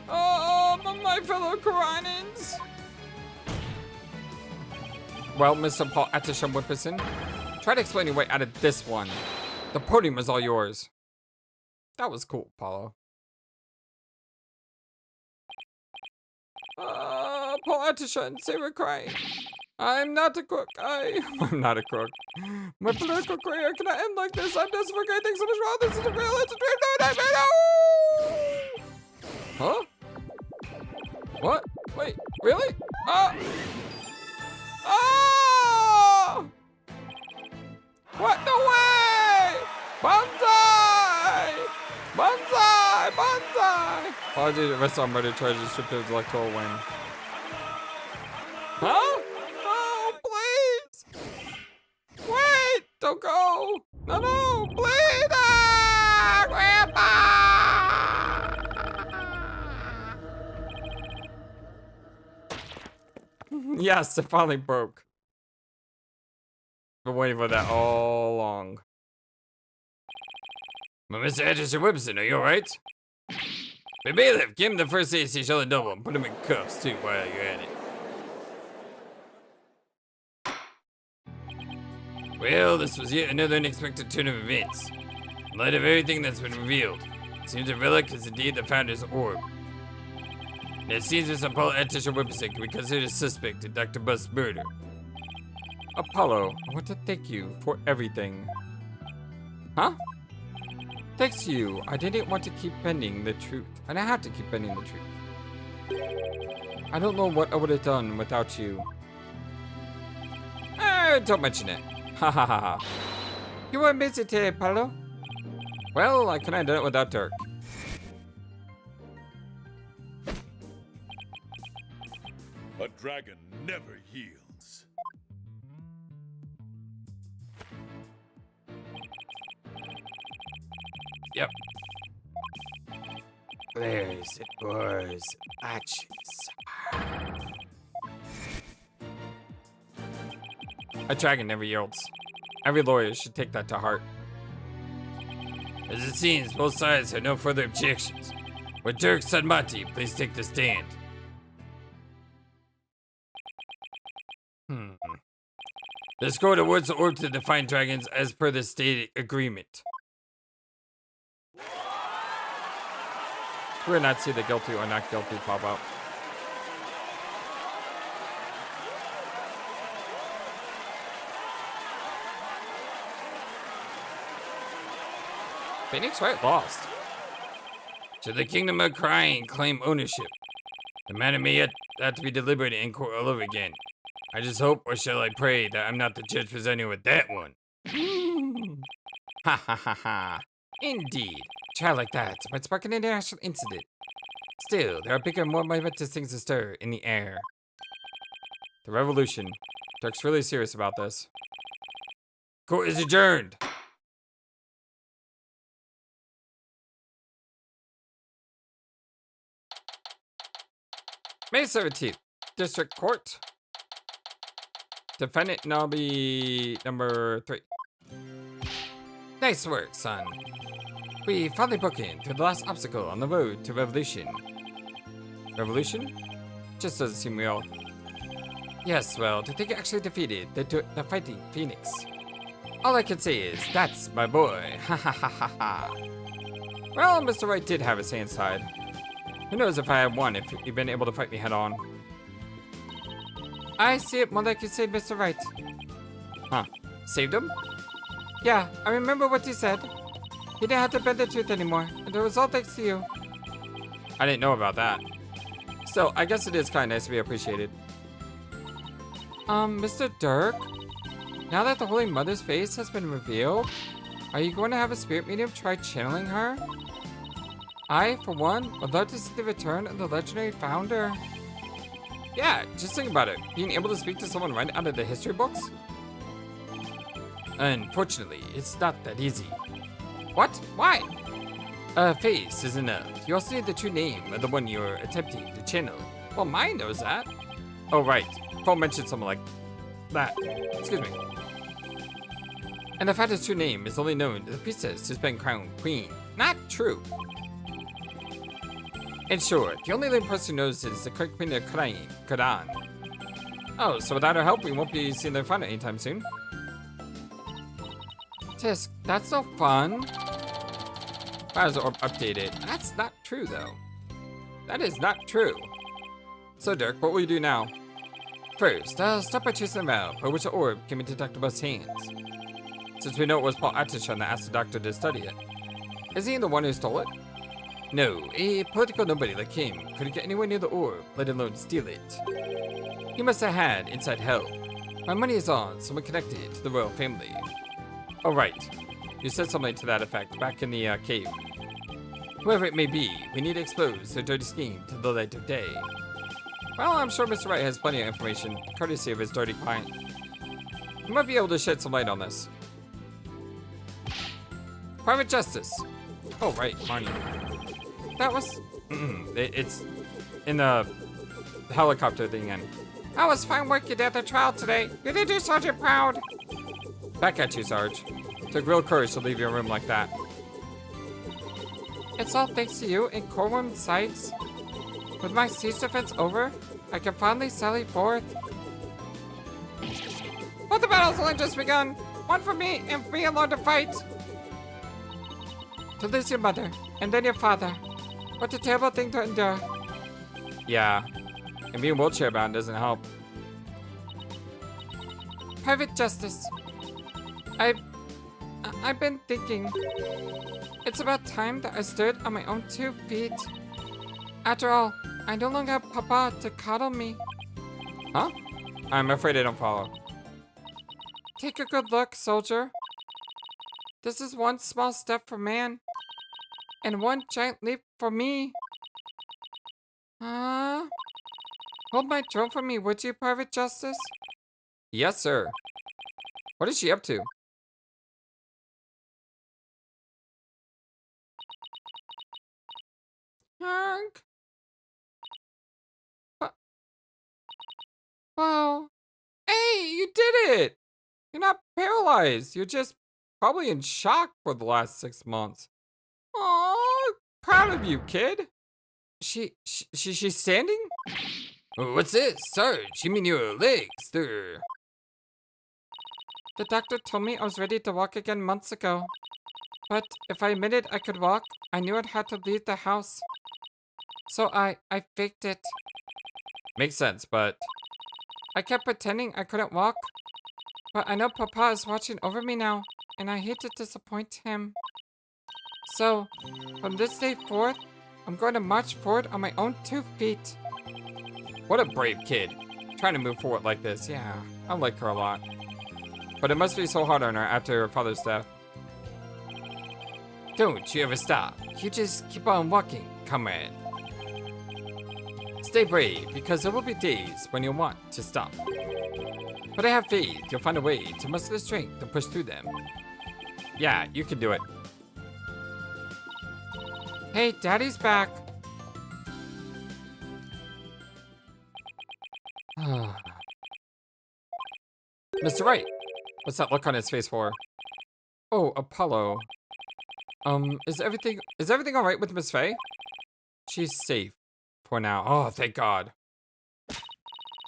Oh, my fellow Khura'ins! Well, Mr. Paul Atisham Whipperson, try to explain your way out of this one. The podium is all yours. That was cool, Apollo. Paul Atisham, say we're crying. I'm not a crook. I'm not a crook. My political career cannot end like this. I'm desperate for great things so much wrong. This is a real, it's a dream. No, nightmare. Huh? What? Wait, really? What? No way! Banzai! Banzai! Banzai! Apologies, arrest on murder charges, stripped of his electoral win. Huh? Don't go! No, please! Grandpa! Yes, it finally broke. Been waiting for that all along. Well, Mr. Anderson Whipson, are you alright? But bailiff, give him the first aid he shall double and put him in cuffs too while you're at it. Well, this was yet another unexpected turn of events. In light of everything that's been revealed, it seems a relic is indeed the Founder's orb. And it seems this Apollo Atisha Whipperson can be considered a suspect in Dr. Bust's murder. Apollo, I want to thank you for everything. Huh? Thanks to you, I didn't want to keep bending the truth. And I have to keep bending the truth. I don't know what I would have done without you. Don't mention it. Ha ha ha ha. You were busy today, Apollo. Well, I couldn't have done it without Dhurke. A dragon never yields. Yep. Blaze, it was actions. A dragon never yields. Every lawyer should take that to heart. As it seems, both sides have no further objections. Would Dhurke Sahdmadhi please take the stand? This court awards the orb to the Defiant Dragons as per the stated agreement. We will not see the guilty or not guilty pop up. Phoenix Wright lost. Should the Kingdom of Khura'in claim ownership, the matter may yet have to be deliberated in court all over again. I just hope, or shall I pray, that I'm not the judge presenting with that one. Ha ha ha ha. Indeed. A trial like that might spark an international incident. Still, there are bigger, more momentous things to stir in the air. The revolution. Dhurke's really serious about this. Court is adjourned. May 17th, District Court. Defendant Nobby number 3. Nice work, son. We finally broke in through the last obstacle on the road to revolution. Revolution? Just doesn't seem real. Yes, well, to think you actually defeated the fighting Phoenix. All I can say is, that's my boy. Ha ha ha ha ha. Well, Mr. Wright did have his hand side. Who knows if I had won if you'd been able to fight me head on. I see it more like you saved Mr. Wright. Huh. Saved him? Yeah, I remember what you said. He didn't have to bend the truth anymore, and it was all thanks to you. I didn't know about that. Still, I guess it is kind of nice to be appreciated. Mr. Dhurke? Now that the Holy Mother's face has been revealed, are you going to have a spirit medium try channeling her? I, for one, would love to see the return of the legendary founder. Yeah, just think about it. Being able to speak to someone right out of the history books? Unfortunately, it's not that easy. What? Why? A face is enough. You also need the true name of the one you're attempting to channel. Well, mine knows that. Oh, right. Paul mentioned something like that. Excuse me. And the fact his true name is only known to the princess who's been crowned queen. Not true. In short, the only living person who knows is the correct queen of Khura'in. Oh, so without her help, we won't be seeing their fun anytime soon. Tisk, that's no fun. Bowser orb updated. That's not true, though. That is not true. So, Dhurke, what will you do now? First, I'll start by tracing the route by which the orb came into Dr. Bust's hands. Since we know it was Paul Atishan that asked the doctor to study it. Is he the one who stole it? No, a political nobody like him couldn't get anywhere near the orb, let alone steal it. He must have had inside help. My money is on someone connected to the royal family. Oh, right. You said something to that effect back in the cave. Whoever it may be, we need to expose their dirty scheme to the light of day. Well, I'm sure Mr. Wright has plenty of information, courtesy of his dirty client. He might be able to shed some light on this. Private Justice. Oh, right, Armie. That was... it's in the helicopter thing again. That was fine work you did at the trial today. You did do Sergeant proud. Back at you, Sarge. Took real courage to leave your room like that. It's all thanks to you and Corwin's sights. With my siege defense over, I can finally sally forth. But the battle's only just begun. One for me and for me alone to fight. To lose your mother and then your father. What a terrible thing to endure. Yeah. And being wheelchair bound doesn't help. Private Justice. I've been thinking. It's about time that I stood on my own 2 feet. After all, I no longer have Papa to coddle me. Huh? I'm afraid I don't follow. Take a good look, soldier. This is one small step for man. And one giant leap for me. Hold my drone for me, would you, Private Justice? Yes, sir. What is she up to? Hank? Wow. Hey, you did it! You're not paralyzed. You're just probably in shock for the last 6 months. Aw, proud of you, kid. She's standing? Oh, what's this? Sarge, you mean your legs? They're... The doctor told me I was ready to walk again months ago. But if I admitted I could walk, I knew I'd have to leave the house. So I faked it. Makes sense, but... I kept pretending I couldn't walk. But I know Papa is watching over me now, and I hate to disappoint him. So, from this day forth, I'm going to march forward on my own 2 feet. What a brave kid. Trying to move forward like this, yeah. I like her a lot. But it must be so hard on her after her father's death. Don't you ever stop. You just keep on walking, comrade. Stay brave, because there will be days when you'll want to stop. But I have faith you'll find a way to muster the strength to push through them. Yeah, you can do it. Hey, Daddy's back. Mr. Wright, what's that look on his face for? Oh, Apollo. Is everything all right with Miss Fey? She's safe for now. Oh, thank God.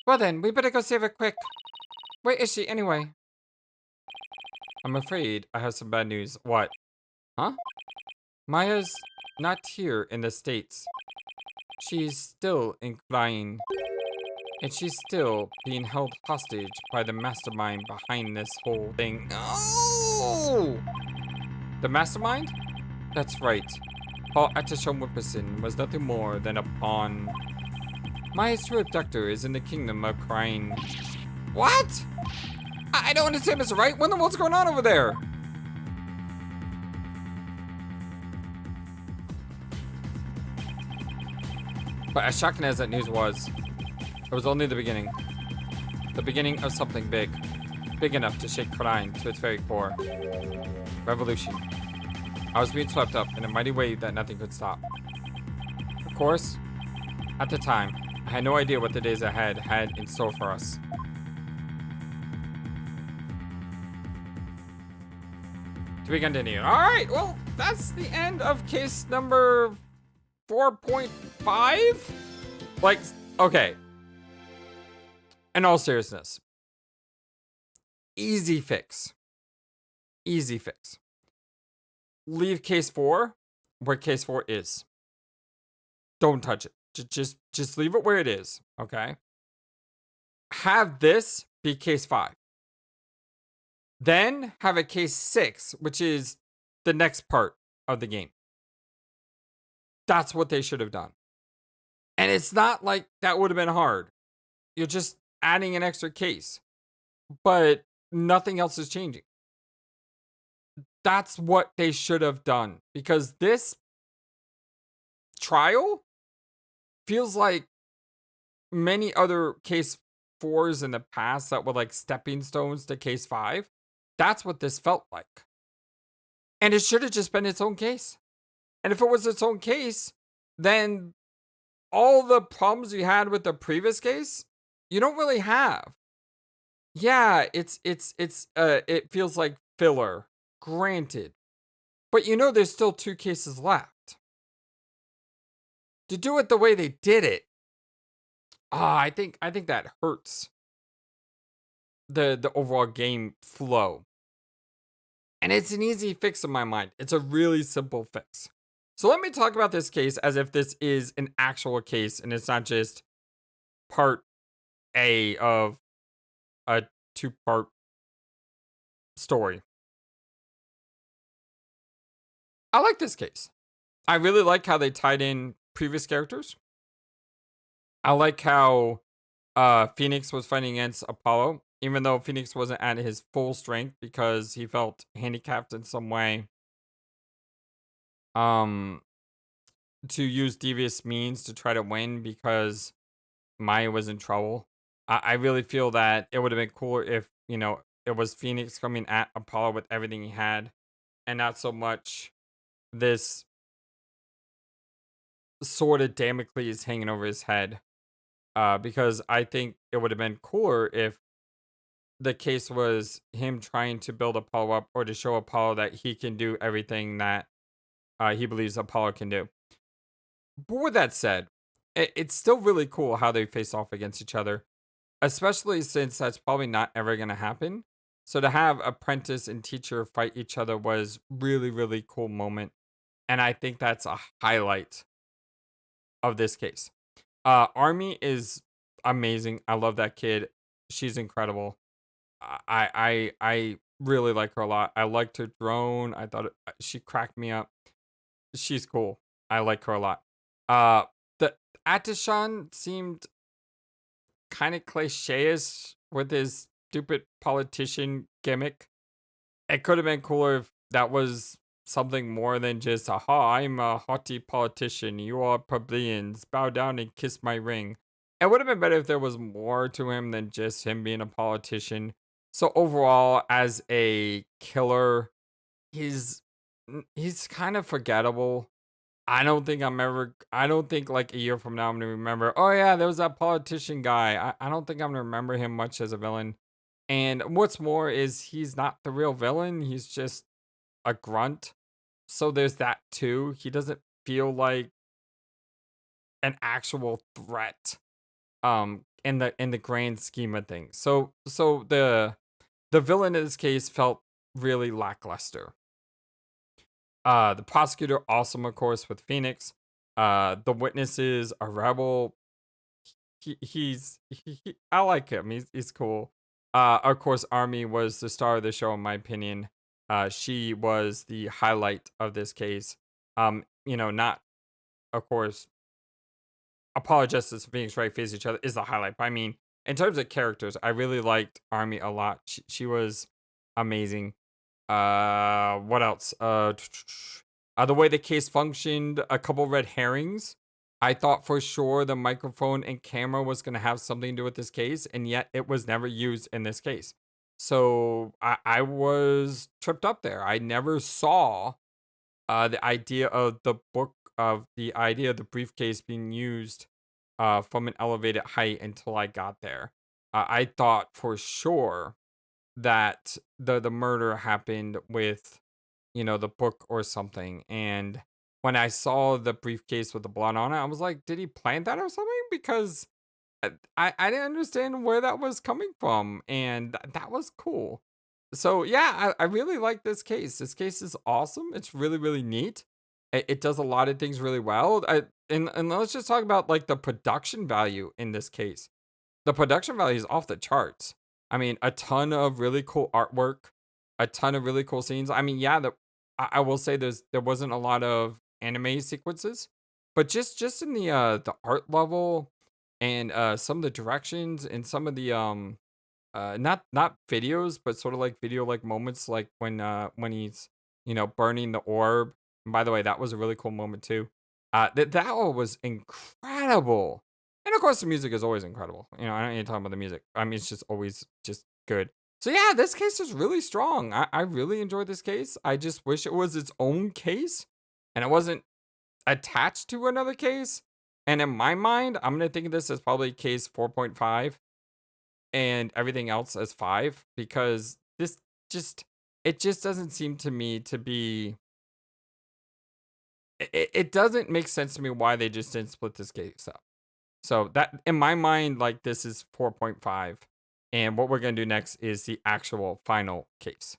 Well then, we better go save her quick. Where is she anyway? I'm afraid I have some bad news. What? Huh? Maya's not here in the States. She's still in Khura'in. And she's still being held hostage by the mastermind behind this whole thing. Oh! The mastermind? That's right. Paul Atashon Whipperson was nothing more than a pawn. Maya's true abductor is in the kingdom of Khura'in. What? I don't understand, Mr. Wright. What in the world's going on over there? But as shocking as that news was, it was only the beginning. The beginning of something big. Big enough to shake Khura'in to its very core. Revolution. I was being swept up in a mighty wave that nothing could stop. Of course, at the time, I had no idea what the days ahead had in store for us. To be continued. Alright, well, that's the end of case number 4.5? Like, okay. In all seriousness. Easy fix. Easy fix. Leave case 4 where case 4 is. Don't touch it. Just leave it where it is, okay? Have this be case 5. Then have a case 6, which is the next part of the game. That's what they should have done. And it's not like that would have been hard. You're just adding an extra case. But nothing else is changing. That's what they should have done. Because this trial feels like many other case 4s in the past that were like stepping stones to case 5. That's what this felt like. And it should have just been its own case. And if it was its own case, then all the problems you had with the previous case, you don't really have. Yeah, it feels like filler, granted. But you know there's still 2 cases left. To do it the way they did it, I think that hurts the overall game flow. And it's an easy fix in my mind. It's a really simple fix. So let me talk about this case as if this is an actual case and it's not just part A of a 2-part story. I like this case. I really like how they tied in previous characters. I like how Phoenix was fighting against Apollo, even though Phoenix wasn't at his full strength because he felt handicapped in some way. To use devious means to try to win because Maya was in trouble. I really feel that it would have been cooler if, it was Phoenix coming at Apollo with everything he had and not so much this sword of Damocles hanging over his head. Because I think it would have been cooler if the case was him trying to build Apollo up or to show Apollo that he can do everything that he believes Apollo can do. But with that said, it's still really cool how they face off against each other, especially since that's probably not ever going to happen. So to have apprentice and teacher fight each other was really, really cool moment. And I think that's a highlight of this case. Armie is amazing. I love that kid. She's incredible. I really like her a lot. I liked her drone. I thought she cracked me up. She's cool. I like her a lot. The Atishan seemed kind of cliche-ish with his stupid politician gimmick. It could have been cooler if that was something more than just, aha, I'm a haughty politician. You are plebeians. Bow down and kiss my ring. It would have been better if there was more to him than just him being a politician. So overall, as a killer, he's kind of forgettable. I don't think like a year from now I'm gonna remember, oh yeah, there was that politician guy. I don't think I'm gonna remember him much as a villain. And what's more is he's not the real villain. He's just a grunt. So there's that too. He doesn't feel like an actual threat in the grand scheme of things. So the villain in this case felt really lackluster. The prosecutor, awesome, of course, with Phoenix. The witnesses, a rebel. I like him. He's cool. Of course, Armie was the star of the show, in my opinion. She was the highlight of this case. Not, of course, Apollo Justice and Phoenix Wright face each other is the highlight. But I mean, in terms of characters, I really liked Armie a lot. She was amazing. What else? The way the case functioned, a couple red herrings. I thought for sure the microphone and camera was going to have something to do with this case, and yet it was never used in this case. So I was tripped up there. I never saw the idea of the briefcase being used from an elevated height until I got there. I thought for sure that the murder happened with, the book or something. And when I saw the briefcase with the blood on it, I was like, did he plant that or something? Because I didn't understand where that was coming from. And that was cool. So yeah, I really like this case. This case is awesome. It's really, really neat. It does a lot of things really well. And let's just talk about like the production value in this case. The production value is off the charts. I mean, a ton of really cool artwork, a ton of really cool scenes. I mean, yeah, I will say there wasn't a lot of anime sequences, but just in the art level and some of the directions and some of the not videos, but sort of like video like moments, like when he's burning the orb. And by the way, that was a really cool moment too. That all was incredible. And of course, the music is always incredible. I don't need to talk about the music. I mean, it's just always just good. So yeah, this case is really strong. I really enjoyed this case. I just wish it was its own case and it wasn't attached to another case. And in my mind, I'm going to think of this as probably case 4.5 and everything else as 5 because it just doesn't seem to me to be. It doesn't make sense to me why they just didn't split this case up. So that in my mind, like this is 4.5. And what we're going to do next is the actual final case.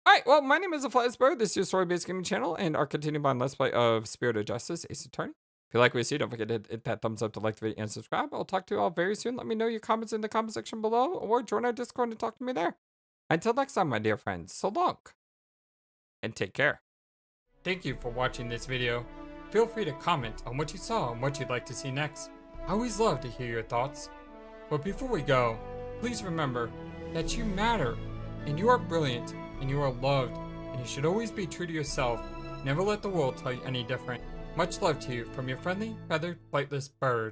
Alright, well, my name is FlightlessBird. This is your story-based gaming channel and our continuing on Let's Play of Spirited Justice, Ace Attorney. If you like what you see, don't forget to hit that thumbs up to like the video and subscribe. I'll talk to you all very soon. Let me know your comments in the comment section below or join our Discord and talk to me there. Until next time, my dear friends, so long and take care. Thank you for watching this video. Feel free to comment on what you saw and what you'd like to see next. I always love to hear your thoughts. But before we go, please remember that you matter and you are brilliant and you are loved and you should always be true to yourself. Never let the world tell you any different. Much love to you from your friendly, feathered, flightless bird.